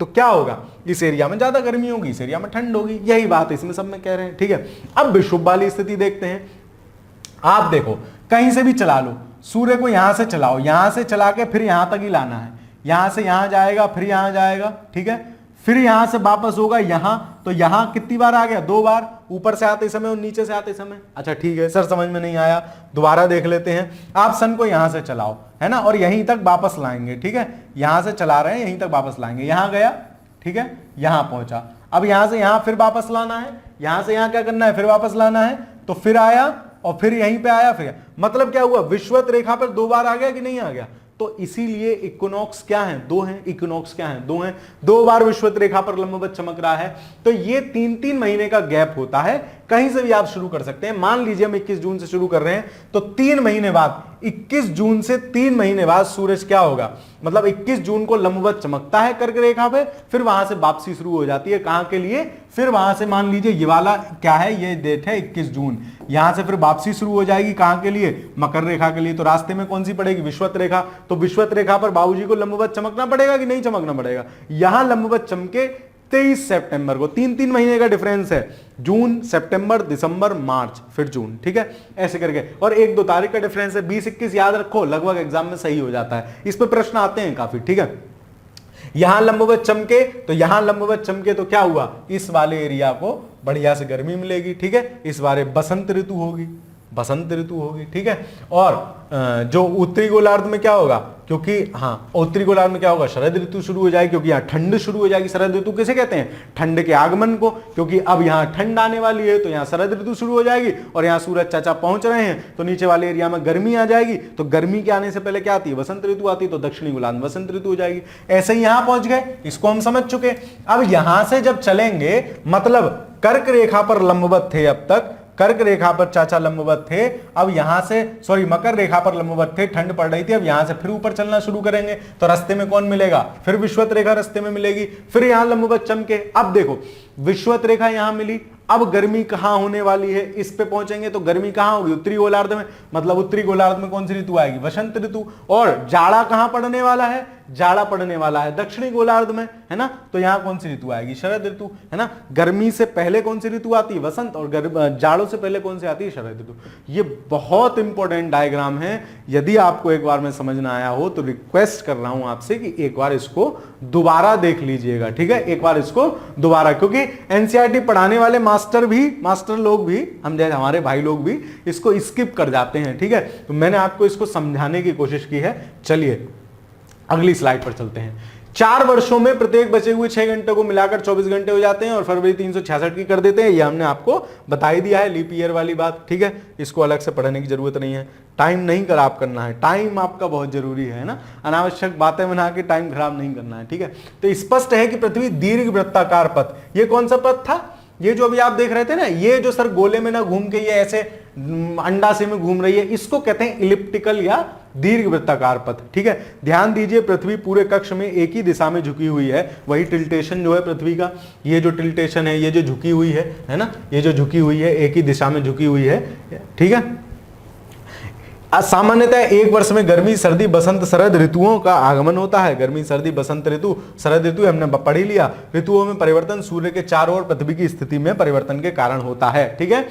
तो क्या होगा, इस एरिया में ज्यादा गर्मी होगी, इस एरिया में ठंड होगी। यही बात इसमें सब में कह रहे हैं, ठीक है। अब विषुव वाली स्थिति देखते हैं। आप देखो, कहीं से भी चला लो, सूर्य को यहां से चलाओ, यहां से चला के फिर यहां तक ही लाना है, यहां से यहां जाएगा, फिर यहां जाएगा, ठीक है, फिर यहां से वापस होगा यहां, तो यहां कितनी बार आ गया, 2 बार, ऊपर से आते समय और नीचे से आते समय। अच्छा ठीक है सर, समझ में नहीं आया, दोबारा देख लेते हैं। आप सन को यहां से चलाओ, है ना, और यहीं तक वापस लाएंगे, ठीक है, यहां से चला रहे हैं, यहीं तक वापस लाएंगे, यहां गया, ठीक है, यहां पहुंचा। अब यहां से यहां फिर वापस लाना है, यहां से यहां क्या करना है, फिर वापस लाना है, तो फिर आया और फिर यहीं पे आया, फिर मतलब क्या हुआ, विषुवत रेखा पर 2 बार आ गया कि नहीं आ गया। तो इसीलिए इक्विनॉक्स क्या है, 2 हैं, इक्विनॉक्स क्या है, 2 हैं, 2 बार विषुवत रेखा पर लंबवत चमक रहा है। तो ये 3-3 महीने का गैप होता है, कहीं से भी आप शुरू कर सकते हैं। मान लीजिए हम 21 जून से शुरू कर रहे हैं, तो 3 महीने बाद, 21 जून से 3 महीने बाद सूरज क्या होगा, मतलब 21 जून को लंबवत चमकता है कर्क रेखा पे, फिर वहां से वापसी शुरू हो जाती है, कहां के लिए, फिर वहां से मान लीजिए ये वाला क्या है, ये डेट है 21 जून, यहां से फिर वापसी शुरू हो जाएगी, कहां के लिए, मकर रेखा के लिए। तो रास्ते में कौन सी पड़ेगी, विषुवत रेखा। तो विषुवत रेखा पर बाबूजी को लंबवत चमकना पड़ेगा कि नहीं चमकना पड़ेगा। यहां लंबवत चमके 23 सितंबर को, 3-3 महीने का डिफरेंस है, जून, सितंबर, दिसंबर, मार्च, फिर जून, ठीक है, ऐसे करके। और 1-2 तारीख का डिफरेंस है, 20-21 याद रखो, लगभग एग्जाम में सही हो जाता है। इस पे प्रश्न आते हैं काफी, ठीक है। यहां लंबवत चमके, तो यहां लंबवत चमके तो क्या हुआ, इस वाले एरिया को बढ़िया से गर्मी मिलेगी, ठीक है, इस बारे बसंत ऋतु होगी, बसंत ऋतु होगी, ठीक है। और जो उत्तरी गोलार्ध में क्या होगा, क्योंकि हाँ उत्तरी गोलार्ध में क्या होगा, शरद ऋतु शुरू हो जाएगी, क्योंकि यहाँ ठंड शुरू हो जाएगी। शरद ऋतु किसे कहते हैं, ठंड के आगमन को, क्योंकि अब यहाँ ठंड आने वाली है, तो यहाँ शरद ऋतु शुरू हो जाएगी। और यहाँ सूरज चाचा पहुंच रहे हैं, तो नीचे वाले एरिया में गर्मी आ जाएगी। तो गर्मी के आने से पहले क्या आती है, वसंत ऋतु आती है, तो दक्षिणी गोलार्ध में वसंत ऋतु हो जाएगी। ऐसे ही यहाँ पहुंच गए, इसको हम समझ चुके। अब यहां से जब चलेंगे, मतलब कर्क रेखा पर लंबवत थे, अब तक कर्क रेखा पर चाचा लंबवत थे, अब यहां से सॉरी मकर रेखा पर लंबवत थे, ठंड पड़ रही थी, अब यहां से फिर ऊपर चलना शुरू करेंगे, तो रास्ते में कौन मिलेगा, फिर विषुवत रेखा रास्ते में मिलेगी, फिर यहां लंबवत चमके। अब देखो विषुवत रेखा यहां मिली, अब गर्मी कहां होने वाली है, इस पे पहुंचेंगे तो गर्मी कहां होगी, उत्तरी गोलार्ध में, मतलब उत्तरी गोलार्ध में कौन सी ऋतु आएगी, वसंत ऋतु। और जाड़ा कहां पड़ने वाला है, जाड़ा पड़ने वाला है दक्षिणी गोलार्ध में, है ना, तो यहां कौन सी ऋतु आएगी, शरद ऋतु, है ना। गर्मी से पहले कौन सी ऋतु आती है, वसंत, और जाड़ों से पहले कौन सी आती है, शरद ऋतु। ये बहुत इंपॉर्टेंट डायग्राम है, यदि आपको एक बार में समझ ना आया हो तो रिक्वेस्ट कर रहा हूं आपसे कि एक बार इसको दोबारा देख लीजिएगा, ठीक है, एक बार इसको दोबारा, क्योंकि एनसीईआरटी पढ़ाने वाले मास्टर लोग भी, हम जैसे हमारे भाई लोग भी इसको स्किप कर जाते हैं, ठीक है। तो मैंने आपको इसको समझाने की कोशिश की है। चलिए अगली स्लाइड पर चलते हैं। 4 वर्षों में प्रत्येक बचे हुए 6 घंटे को मिलाकर 24 घंटे हो जाते हैं और फरवरी 366 की कर देते हैं। ये हमने आपको बता ही दिया है, लीप ईयर वाली बात, ठीक है, इसको अलग से पढ़ने की जरूरत नहीं है। टाइम नहीं खराब करना है, टाइम आपका बहुत जरूरी है ना, अनावश्यक बातें बना के टाइम खराब नहीं करना है, ठीक है। तो स्पष्ट है कि पृथ्वी दीर्घ वृत्ताकार पथ, ये कौन सा पथ था, ये जो अभी आप देख रहे थे ना, ये जो सर गोले में ना घूम के ये ऐसे अंडासे में घूम रही है, इसको कहते हैं इलिप्टिकल या दीर्घ वृत्ताकार पथ, ठीक है। ध्यान दीजिए पृथ्वी पूरे कक्ष में एक ही दिशा में झुकी हुई है, वही टिल्टेशन जो है पृथ्वी का, ये जो टिल्टेशन है, ये जो झुकी हुई है ना, ये जो झुकी हुई है एक ही दिशा में झुकी हुई है, ठीक है। सामान्यतः एक वर्ष में गर्मी, सर्दी, बसंत, शरद ऋतुओं का आगमन होता है। गर्मी, सर्दी, बसंत ऋतु, शरद ऋतु हमने पढ़ ही लिया। ऋतुओं में परिवर्तन सूर्य के चारों ओर पृथ्वी की स्थिति में परिवर्तन के कारण होता है, ठीक है।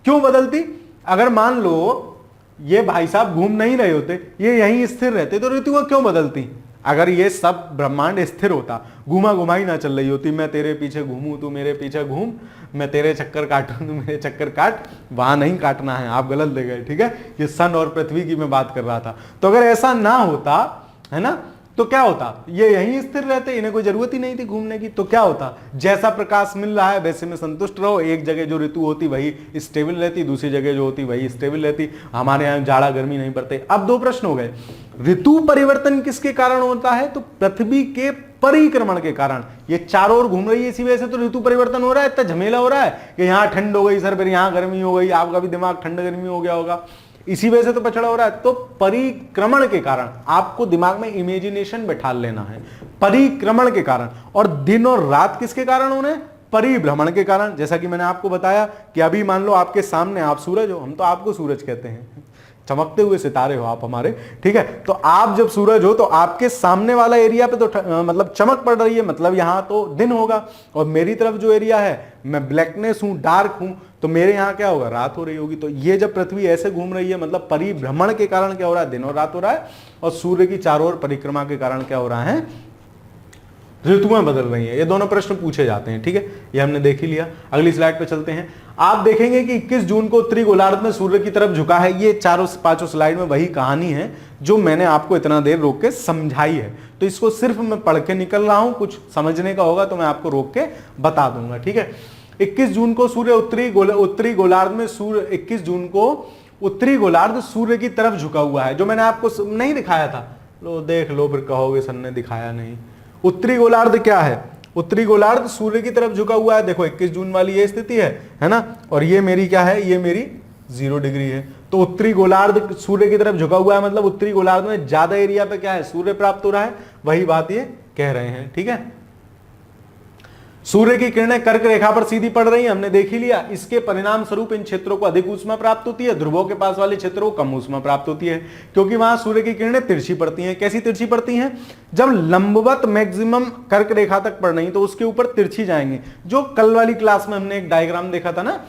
क्यों बदलती, अगर मान लो ये भाई साहब घूम नहीं रहे होते, ये यहीं स्थिर रहते, तो ऋतुएं क्यों बदलती। अगर ये सब ब्रह्मांड स्थिर होता, घुमा घुमाई ना चल रही होती, मैं तेरे पीछे घूमूं तू मेरे पीछे घूम, मैं तेरे चक्कर काटूं तू मेरे चक्कर काट, वहां नहीं काटना है, आप गलत ले गए, ठीक है। ये सन और पृथ्वी की मैं बात कर रहा था। तो अगर ऐसा ना होता, है ना, तो क्या होता, ये यहीं स्थिर रहते, इन्हें कोई जरूरत ही नहीं थी घूमने की। तो क्या होता, जैसा प्रकाश मिल रहा है वैसे में संतुष्ट रहो। एक जगह जो ऋतु होती वही स्टेबल रहती, दूसरी जगह जो होती वही स्टेबल रहती। हमारे यहाँ जाड़ा गर्मी नहीं पड़ते। अब 2 प्रश्न हो गए, ऋतु परिवर्तन किसके कारण होता है, तो पृथ्वी के परिक्रमण के कारण। ये चारों ओर घूम रही है, इसी वजह से तो ऋतु परिवर्तन हो रहा है, इतना झमेला हो रहा है कि यहाँ ठंड हो गई सर, फिर यहाँ गर्मी हो गई। आपका भी दिमाग ठंड गर्मी हो गया होगा। इसी वजह से तो पछड़ा हो रहा है। तो परिक्रमण के कारण, आपको दिमाग में इमेजिनेशन बैठा लेना है, परिक्रमण के कारण। और दिन और रात किसके कारण हो रहे हैं? परिभ्रमण के कारण। जैसा कि मैंने आपको बताया कि अभी मान लो आपके सामने आप सूरज हो, हम तो आपको सूरज कहते हैं, चमकते हुए सितारे हो आप हमारे, ठीक है। तो आप जब सूरज हो तो आपके सामने वाला एरिया पे तो मतलब चमक पड़ रही है, मतलब यहां तो दिन होगा। और मेरी तरफ जो एरिया है, मैं ब्लैकनेस हूं, डार्क हूं, तो मेरे यहां क्या होगा? रात हो रही होगी। तो ये जब पृथ्वी ऐसे घूम रही है, मतलब परिभ्रमण के कारण क्या हो रहा है? दिन और रात हो रहा है। और सूर्य की चारों ओर परिक्रमा के कारण क्या हो रहा है? ऋतुएं बदल रही हैं। ये दोनों प्रश्न पूछे जाते हैं, ठीक है। ये हमने देख ही लिया। अगली स्लाइड पे चलते हैं। आप देखेंगे कि 21 जून को उत्तरी गोलार्ध में सूर्य की तरफ झुका है। ये चारों पांचों स्लाइड में वही कहानी है जो मैंने आपको इतना देर रोक के समझाई है। तो इसको सिर्फ मैं पढ़ के निकल रहा हूं, कुछ समझने का होगा तो मैं आपको रोक के बता दूंगा, ठीक है। 21 जून को सूर्य उत्तरी गोलार्ध में, सूर्य 21 जून को उत्तरी गोलार्ध सूर्य की तरफ झुका हुआ है। जो मैंने आपको नहीं दिखाया था, लो देख लो, फिर कहोगे सर ने दिखाया नहीं। उत्तरी गोलार्ध क्या है? उत्तरी गोलार्ध सूर्य की तरफ झुका हुआ है। देखो 21 जून वाली ये स्थिति है ना। और ये मेरी क्या है? ये मेरी 0 डिग्री है। तो उत्तरी गोलार्ध सूर्य की तरफ झुका हुआ है, मतलब उत्तरी गोलार्ध में ज्यादा एरिया पे क्या है? सूर्य प्राप्त हो रहा है। वही बात ये कह रहे हैं, ठीक है। सूर्य की किरणें कर्क रेखा पर सीधी पड़ रही हैं, हमने देख ही लिया। इसके परिणाम स्वरूप इन क्षेत्रों को अधिक ऊष्मा प्राप्त होती है, ध्रुवों के पास वाले क्षेत्रों को कम ऊष्मा प्राप्त होती है, क्योंकि वहां सूर्य की किरणें तिरछी पड़ती हैं। कैसी तिरछी पड़ती हैं? जब लंबवत मैक्सिमम कर्क रेखा तक पड़ रही तो उसके ऊपर तिरछी जाएंगे। जो कल वाली क्लास में हमने एक डायग्राम देखा था ना,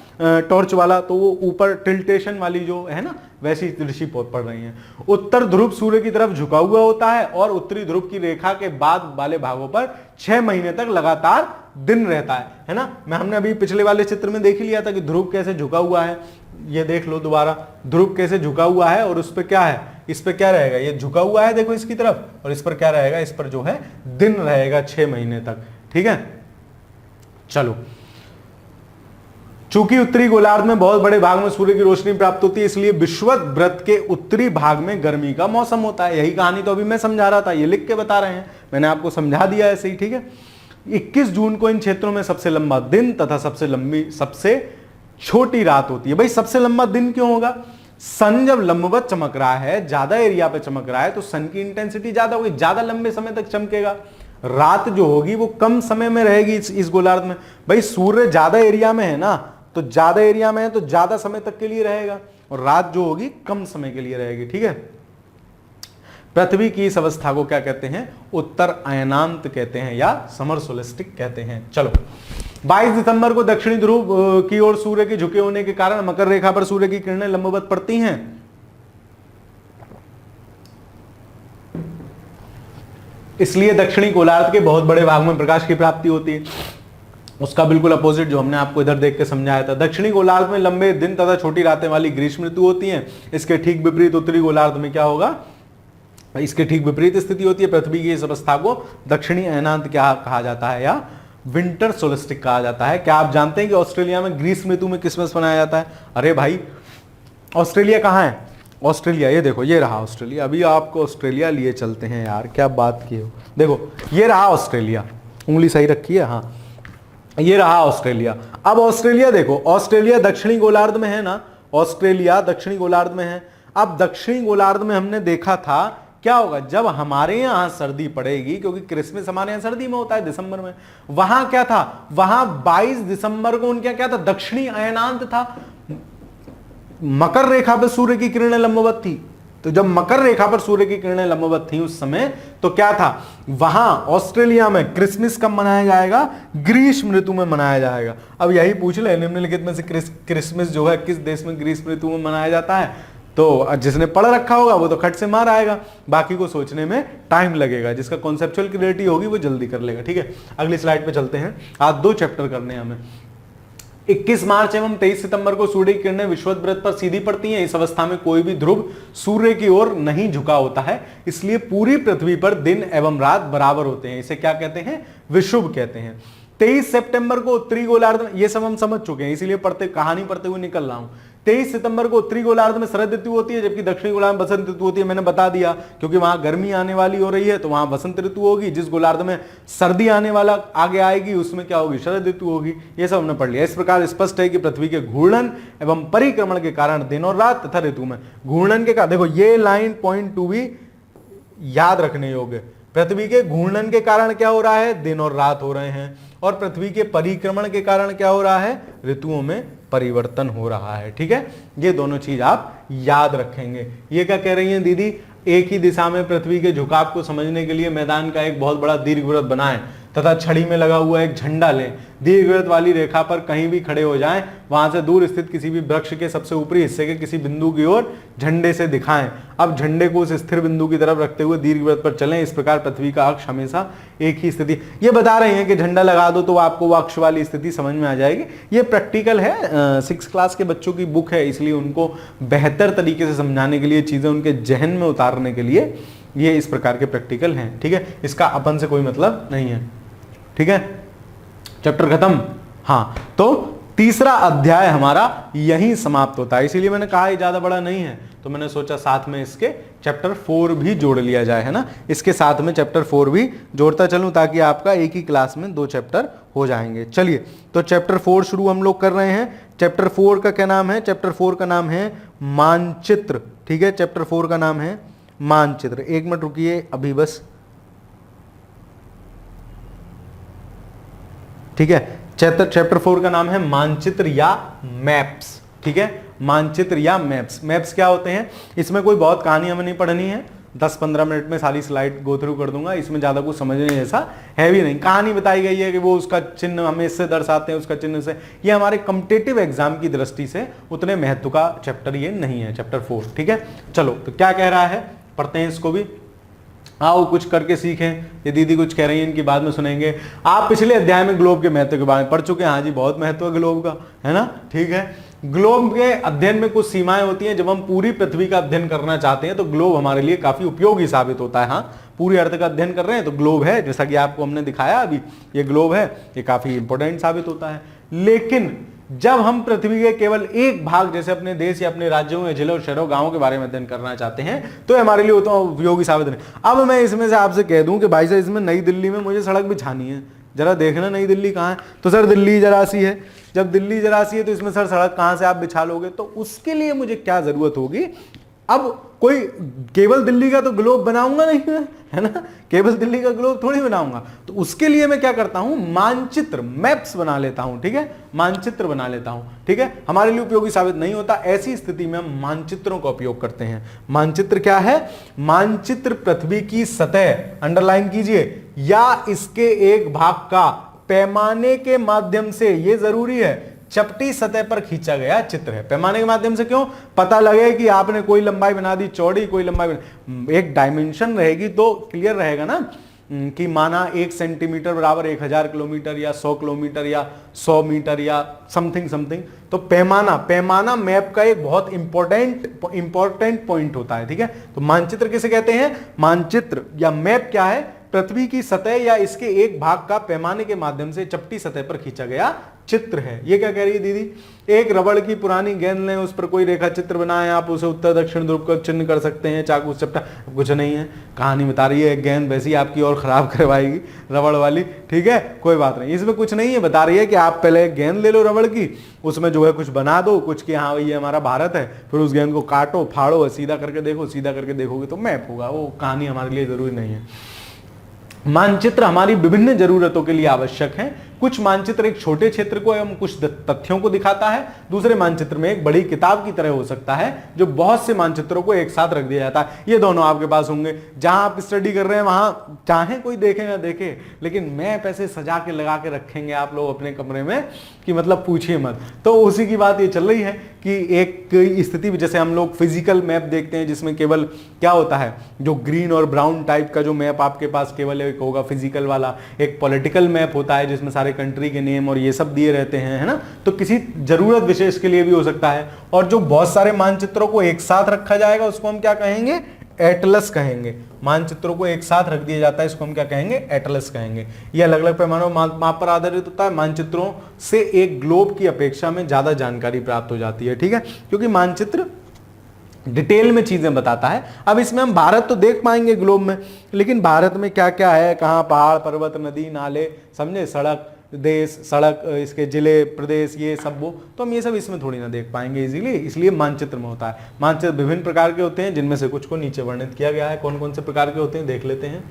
टॉर्च वाला, तो वो ऊपर टिल्टेशन वाली जो है ना, वैसी तिरछी पड़ रही है। उत्तर ध्रुव सूर्य की तरफ झुका हुआ होता है और उत्तरी ध्रुव की रेखा के बाद वाले भागों पर 6 महीने तक लगातार दिन रहता है ना। हमने अभी पिछले वाले चित्र में देख ही लिया था कि ध्रुव कैसे झुका हुआ है। ये देख लो दोबारा, ध्रुव कैसे झुका हुआ है और उस पर क्या है? इस पर क्या रहेगा? ये झुका हुआ है देखो इसकी तरफ, और इस पर क्या रहेगा? इस पर जो है दिन रहेगा 6 महीने तक, ठीक है। चलो, चूंकि उत्तरी गोलार्ध में बहुत बड़े भाग में सूर्य की रोशनी प्राप्त होती है, इसलिए विषुवत व्रत के उत्तरी भाग में गर्मी का मौसम होता है। यही कहानी तो अभी मैं समझा रहा था, ये लिख के बता रहे हैं, मैंने आपको समझा दिया ऐसे ही, ठीक है। 21 जून को इन क्षेत्रों में सबसे लंबा दिन तथा सबसे छोटी रात होती है। भाई सबसे लंबा दिन क्यों होगा? सन जब लंबवत चमक रहा है, ज्यादा एरिया पे चमक रहा है, तो सन की इंटेंसिटी ज्यादा होगी, ज्यादा लंबे समय तक चमकेगा। रात जो होगी वो कम समय में रहेगी इस गोलार्ध में। भाई सूर्य ज्यादा एरिया में है ना, तो ज्यादा एरिया में है तो ज्यादा समय तक के लिए रहेगा, और रात जो होगी कम समय के लिए रहेगी, ठीक है। पृथ्वी की इस अवस्था को क्या कहते हैं? उत्तर अयनांत कहते हैं या समर सोलेस्टिक कहते हैं। चलो, 22 दिसंबर को दक्षिणी ध्रुव की ओर सूर्य के झुके होने के कारण मकर रेखा पर सूर्य की किरणें लंबवत पड़ती हैं। इसलिए दक्षिणी गोलार्ध के बहुत बड़े भाग में प्रकाश की प्राप्ति होती है। उसका बिल्कुल अपोजिट जो हमने आपको इधर देख के समझाया था। दक्षिणी गोलार्ध में लंबे दिन तथा छोटी रातें वाली ग्रीष्म ऋतु होती है। इसके ठीक विपरीत उत्तरी गोलार्ध में क्या होगा? इसके ठीक विपरीत स्थिति होती है। पृथ्वी की इस अवस्था को दक्षिणी अयनांत क्या कहा जाता है या विंटर सोलेस्टिक कहा जाता है। क्या आप जानते हैं कि ऑस्ट्रेलिया में ग्रीष्म ऋतु में क्रिसमस मनाया जाता है? अरे भाई, ऑस्ट्रेलिया कहाँ है? ऑस्ट्रेलिया, ये देखो, ये रहा ऑस्ट्रेलिया। अभी आपको ऑस्ट्रेलिया लिए चलते हैं यार, क्या बात की हो। देखो ये रहा ऑस्ट्रेलिया, उंगली सही रखी है, हाँ, ये रहा ऑस्ट्रेलिया। अब ऑस्ट्रेलिया देखो, ऑस्ट्रेलिया दक्षिणी गोलार्ध में है ना, ऑस्ट्रेलिया दक्षिणी गोलार्ध में है। अब दक्षिणी गोलार्ध में हमने देखा था क्या होगा जब हमारे यहां सर्दी पड़ेगी, क्योंकि क्रिसमस हमारे यहां सर्दी में होता है दिसंबर में। वहां क्या था? वहां 22 दिसंबर को उनके क्या था? दक्षिणी अयनांत था। मकर रेखा पर सूर्य की किरणें लंबवत थी। तो जब मकर रेखा पर सूर्य की किरणें लंबवत थी उस समय, तो क्या था? वहां ऑस्ट्रेलिया में क्रिसमस कब मनाया जाएगा? ग्रीष्म ऋतु में मनाया जाएगा। अब यही पूछ ले, निम्नलिखित में से क्रिसमस जो है किस देश में ग्रीष्म ऋतु में मनाया जाता है? तो जिसने पढ़ रखा होगा वो तो खट से मार आएगा, बाकी को सोचने में टाइम लगेगा। जिसका कॉन्सेप्चुअल क्लियरिटी होगी वो जल्दी कर लेगा, ठीक है। अगली स्लाइड पे चलते हैं। आज 2 चैप्टर करने हैं हमें। 21 मार्च एवं 23 सितंबर को सूर्य की किरणें विषुवत व्रत पर सीधी पड़ती हैं। इस अवस्था में कोई भी ध्रुव सूर्य की ओर नहीं झुका होता है, इसलिए पूरी पृथ्वी पर दिन एवं रात बराबर होते हैं। इसे क्या कहते हैं? विषुव कहते हैं। 23 सितंबर को उत्तरी गोलार्ध में, ये सब हम समझ चुके हैं, इसीलिए कहानी पढ़ते हुए निकल रहा हूं। 23 सितंबर को उत्तरी गोलार्ध में शरद ऋतु होती है, जबकि दक्षिणी गोलार्ध में बसंत ऋतु होती है। मैंने बता दिया क्योंकि वहां गर्मी आने वाली हो रही है तो वहां बसंत ऋतु होगी, जिस गोलार्ध में सर्दी आने वाला आगे आएगी उसमें क्या होगी, शरद ऋतु होगी। ये सब हमने पढ़ लिया। इस प्रकार स्पष्ट है कि पृथ्वी के घूर्णन एवं परिक्रमण के कारण दिन और रात तथा ऋतु में घूर्णन के कारण, देखो ये लाइन पॉइंट टू भी याद रखने योग्य। पृथ्वी के घूर्णन के कारण क्या हो रहा है, दिन और रात हो रहे हैं, और पृथ्वी के परिक्रमण के कारण क्या हो रहा है, ऋतुओं में परिवर्तन हो रहा है। ठीक है, ये दोनों चीज आप याद रखेंगे। ये क्या कह रही हैं दीदी, एक ही दिशा में पृथ्वी के झुकाव को समझने के लिए मैदान का एक बहुत बड़ा दीर्घवृत्त बनाएं तथा छड़ी में लगा हुआ एक झंडा लें। दीर्घवृत्त वाली रेखा पर कहीं भी खड़े हो जाएं, वहां से दूर स्थित किसी भी वृक्ष के सबसे ऊपरी हिस्से के किसी बिंदु की ओर झंडे से दिखाएं। अब झंडे को उस स्थिर बिंदु की तरफ रखते हुए दीर्घवृत्त पर चलें। इस प्रकार पृथ्वी का अक्ष हमेशा एक ही स्थिति, ये बता रहे हैं कि झंडा लगा दो तो आपको वो अक्ष वाली स्थिति समझ में आ जाएगी। ये प्रैक्टिकल है, 6 क्लास के बच्चों की बुक है, इसलिए उनको बेहतर तरीके से समझाने के लिए, चीजें उनके जहन में उतारने के लिए ये इस प्रकार के प्रैक्टिकल हैं। ठीक है, इसका अपन से कोई मतलब नहीं है। ठीक है, चैप्टर खत्म। हाँ, तो तीसरा अध्याय हमारा यहीं समाप्त होता है, इसीलिए मैंने कहा ये ज्यादा बड़ा नहीं है, तो मैंने सोचा साथ में इसके चैप्टर 4 भी जोड़ लिया जाए, है ना। इसके साथ में चैप्टर 4 भी जोड़ता चलूं ताकि आपका एक ही क्लास में 2 चैप्टर हो जाएंगे। चलिए, तो चैप्टर 4 शुरू हम लोग कर रहे हैं। चैप्टर 4 का क्या नाम है, चैप्टर 4 का नाम है मानचित्र। ठीक है, चैप्टर 4 का नाम है मानचित्र। 1 मिनट रुकिए अभी बस। ठीक है, चैप्टर 4 का नाम है मानचित्र या मैप्स। ठीक है, मानचित्र या मैप्स। मैप्स क्या होते हैं, इसमें कोई बहुत कहानी हमें नहीं पढ़नी है, 10-15 मिनट में सारी स्लाइड गो थ्रू कर दूंगा। इसमें ज्यादा कुछ समझने जैसा है भी नहीं। कहानी बताई गई है कि वो उसका चिन्ह हमें इससे दर्शाते हैं, उसका चिन्ह से। ये हमारे कॉम्पिटिटिव एग्जाम की दृष्टि से उतने महत्व का चैप्टर ये नहीं है, चैप्टर 4। ठीक है, चलो तो क्या कह रहा है पढ़ते हैं इसको भी। आओ कुछ करके सीखें। ये दीदी कुछ कह रही है, इनकी बाद में सुनेंगे। आप पिछले अध्याय में ग्लोब के महत्व के बारे में पढ़ चुके हैं। हाँ जी, बहुत महत्व है ग्लोब का, है ना। ठीक है, ग्लोब के अध्ययन में कुछ सीमाएं होती हैं। जब हम पूरी पृथ्वी का अध्ययन करना चाहते हैं तो ग्लोब हमारे लिए काफी उपयोगी साबित होता है। हाँ, पूरी अर्थ का अध्ययन कर रहे हैं तो ग्लोब है, जैसा कि आपको हमने दिखाया अभी, ये ग्लोब है, ये काफी इंपॉर्टेंट साबित होता है। लेकिन जब हम पृथ्वी के केवल एक भाग, जैसे अपने देश या अपने राज्यों या जिलों, शहरों, गांवों के बारे में अध्ययन करना चाहते हैं तो हमारे लिए उतना उपयोगी साबित नहीं। अब मैं इसमें से आपसे कह दूं कि भाई साहब इसमें नई दिल्ली में मुझे सड़क बिछानी है, जरा देखना नई दिल्ली कहाँ है। तो सर दिल्ली जरा सी है। जब दिल्ली जरा सी है तो इसमें सर सड़क कहाँ से आप बिछा लोगे, तो उसके लिए मुझे क्या जरूरत होगी। अब कोई केवल दिल्ली का तो ग्लोब बनाऊंगा नहीं मैं, है ना, केवल दिल्ली का ग्लोब थोड़ी बनाऊंगा। तो उसके लिए मैं क्या करता हूं, मानचित्र, मैप्स बना लेता हूं। ठीक है, मानचित्र बना लेता हूं। ठीक है, हमारे लिए उपयोगी साबित नहीं होता, ऐसी स्थिति में हम मानचित्रों का उपयोग करते हैं। मानचित्र क्या है, मानचित्र पृथ्वी की सतह, अंडरलाइन कीजिए, या इसके एक भाग का पैमाने के माध्यम से, ये जरूरी है, चपटी सतह पर खींचा गया चित्र है। पैमाने के माध्यम से क्यों, पता लगे कि आपने कोई लंबाई बना दी चौड़ी, कोई लंबाई एक डायमेंशन रहेगी तो क्लियर रहेगा ना कि माना 1 सेंटीमीटर बराबर 1000 किलोमीटर या 100 किलोमीटर या 100 मीटर या समथिंग। तो पैमाना मैप का एक बहुत इंपॉर्टेंट पॉइंट होता है। ठीक है, तो मानचित्र किसे कहते हैं, मानचित्र या मैप क्या है, पृथ्वी की सतह या इसके एक भाग का पैमाने के माध्यम से चपटी सतह पर खींचा गया चित्र है। ये क्या कह रही है दीदी, एक रबड़ की पुरानी गेंद लें, उस पर कोई रेखा चित्र बनाएं, आप उसे उत्तर दक्षिण ध्रुव का चिन्ह कर सकते हैं, चाकू चपटा, कुछ नहीं है। कहानी बता रही है गेंद वैसी आपकी और खराब करवाएगी, रबड़ वाली। ठीक है, कोई बात नहीं, इसमें कुछ नहीं है। बता रही है कि आप पहले गेंद ले लो रबड़ की, उसमें जो है कुछ बना दो, कुछ कि हाँ ये हमारा भारत है, फिर उस गेंद को काटो, फाड़ो, सीधा करके देखो, सीधा करके देखोगे तो मैप होगा। वो कहानी हमारे लिए जरूरी नहीं है। मानचित्र हमारी विभिन्न जरूरतों के लिए आवश्यक है। कुछ मानचित्र एक छोटे क्षेत्र को एवं कुछ तथ्यों को दिखाता है, दूसरे मानचित्र में एक बड़ी किताब की तरह हो सकता है जो बहुत से मानचित्रों को एक साथ रख दिया जाता है। ये दोनों आपके पास होंगे, जहां आप स्टडी कर रहे हैं वहां चाहे कोई देखे ना देखे, लेकिन मैप ऐसे सजा के लगा के रखेंगे आप लोग अपने कमरे में कि मतलब पूछिए मत। तो उसी की बात ये चल रही है कि एक स्थिति जैसे हम लोग फिजिकल मैप देखते हैं जिसमें केवल क्या होता है, जो ग्रीन और ब्राउन टाइप का जो मैप आपके पास केवल एक होगा फिजिकल वाला, एक पॉलिटिकल मैप होता है जिसमें कंट्री के नेम और ये सब दिए रहते हैं, है ना। तो किसी जरूरत विशेष के लिए भी हो सकता है। और जो बहुत सारे मानचित्रों को एक साथ रखा जाएगा उसको हम क्या कहेंगे, एटलस कहेंगे। मानचित्रों को एक साथ रख दिया जाता है, इसको हम क्या कहेंगे, एटलस कहेंगे। ये अलग अलग पैमानों माप पर आधारित होता है। मानचित्रों से एक ग्लोब की अपेक्षा में ज्यादा जानकारी प्राप्त हो जाती है, ठीक है, क्योंकि मानचित्र डिटेल में चीजें बताता है। अब इसमें हम भारत तो देख पाएंगे ग्लोब में, लेकिन भारत में क्या क्या है, कहाँ पहाड़ पर्वत नदी नाले, समझे, सड़क, देश, सड़क, इसके जिले, प्रदेश, ये सब वो, तो हम ये सब इसमें थोड़ी ना देख पाएंगे इजीली, इसलिए मानचित्र में होता है। मानचित्र विभिन्न प्रकार के होते हैं, जिनमें से कुछ को नीचे वर्णित किया गया है। कौन कौन से प्रकार के होते हैं देख लेते हैं।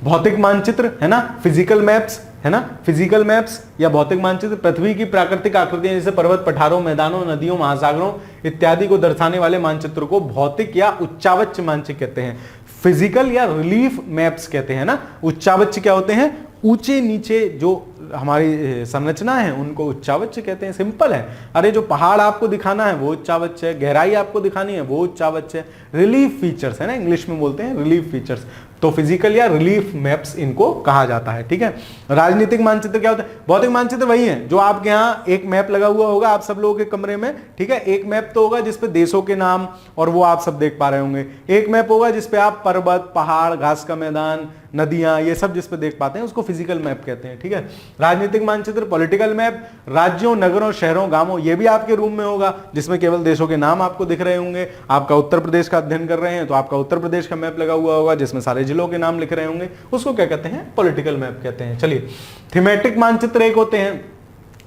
भौतिक मानचित्र है ना, फिजिकल मैप्स है ना, फिजिकल मैप्स या भौतिक मानचित्र पृथ्वी की प्राकृतिक आकृतियां जैसे पर्वत, पठारों, मैदानों, नदियों, महासागरों इत्यादि को दर्शाने वाले मानचित्र को भौतिक या उच्चावच मानचित्र कहते हैं। फिजिकल या रिलीफ मैप्स कहते हैं ना। उच्चावच क्या होते हैं, ऊंचे नीचे जो हमारी संरचना है उनको उच्चावच कहते हैं। सिंपल है, अरे जो पहाड़ आपको दिखाना है वो उच्चावच है, गहराई आपको दिखानी है वो उच्चावच है। रिलीफ फीचर्स है ना, इंग्लिश में बोलते हैं रिलीफ फीचर्स, तो फिजिकल या रिलीफ मैप्स इनको कहा जाता है, ठीक है। राजनीतिक मानचित्र क्या होता है, भौतिक मानचित्र वही है जो आपके यहाँ एक मैप लगा हुआ होगा आप सब लोगों के कमरे में, ठीक है। एक मैप तो होगा जिसपे देशों के नाम और वो आप सब देख पा रहे होंगे, एक मैप होगा जिसपे आप पर्वत, पहाड़, घास का मैदान, नदियां, ये सब जिसपे देख पाते हैं उसको फिजिकल मैप कहते हैं, ठीक है। राजनीतिक मानचित्र, पॉलिटिकल मैप, राज्यों, नगरों, शहरों, गांवों, ये भी आपके रूम में होगा जिसमें केवल देशों के नाम आपको दिख रहे होंगे। आपका उत्तर प्रदेश का अध्ययन कर रहे हैं तो आपका उत्तर प्रदेश का मैप लगा हुआ होगा जिसमें सारे जिलों के नाम लिख रहे होंगे, उसको क्या कहते हैं, पॉलिटिकल मैप कहते हैं। चलिए, थीमेटिक मानचित्र एक होते हैं,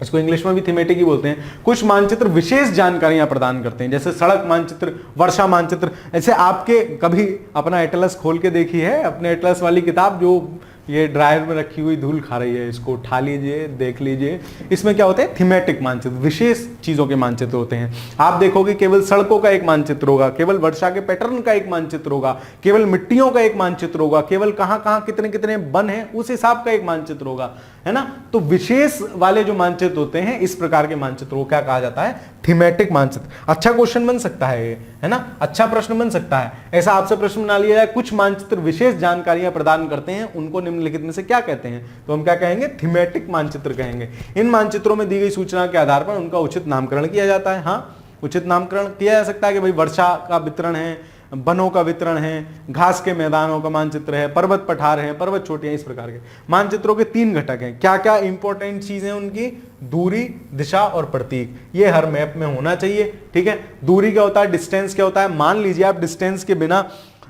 इसको इंग्लिश में भी थीमेटिक ही बोलते हैं। कुछ मानचित्र विशेष जानकारियां प्रदान करते हैं, जैसे सड़क मानचित्र, वर्षा मानचित्र। ऐसे आपके कभी अपना एटलस खोल के देखी है, अपने एटलस वाली किताब जो ये ड्रायर में रखी हुई धूल खा रही है, इसको उठा लीजिए, देख लीजिए। इसमें क्या होते हैं, थीमेटिक मानचित्र, विशेष चीजों के मानचित्र होते हैं। आप देखोगे केवल सड़कों का एक मानचित्र होगा, केवल वर्षा के पैटर्न का एक मानचित्र होगा, केवल मिट्टियों का एक मानचित्र होगा, केवल कहां कहां कितने कितने वन है उस हिसाब का एक मानचित्र होगा, है ना। तो विशेष वाले जो मानचित्र होते हैं, इस प्रकार के मानचित्र को क्या कहा जाता है, थीमेटिक मानचित्र। अच्छा क्वेश्चन बन सकता है ये, है ना, अच्छा प्रश्न बन सकता है। ऐसा आपसे प्रश्न बना लिया जाए, कुछ मानचित्र विशेष जानकारियां प्रदान करते हैं, उनको निम्नलिखित में से क्या कहते हैं, तो हम क्या कहेंगे, थीमेटिक मानचित्र कहेंगे। इन मानचित्रों में दी गई सूचना के आधार पर उनका उचित नामकरण किया जाता है। हाँ, उचित नामकरण किया जा सकता है कि भाई वर्षा का वितरण है, वनों का वितरण है, घास के मैदानों का मानचित्र है, पर्वत पठार है, पर्वत चोटियां, इस प्रकार के मानचित्रों के 3 घटक हैं। क्या क्या इंपॉर्टेंट चीजें उनकी, दूरी, दिशा और प्रतीक, ये हर मैप में होना चाहिए, ठीक है। दूरी क्या होता है, डिस्टेंस क्या होता है। मान लीजिए आप डिस्टेंस के बिना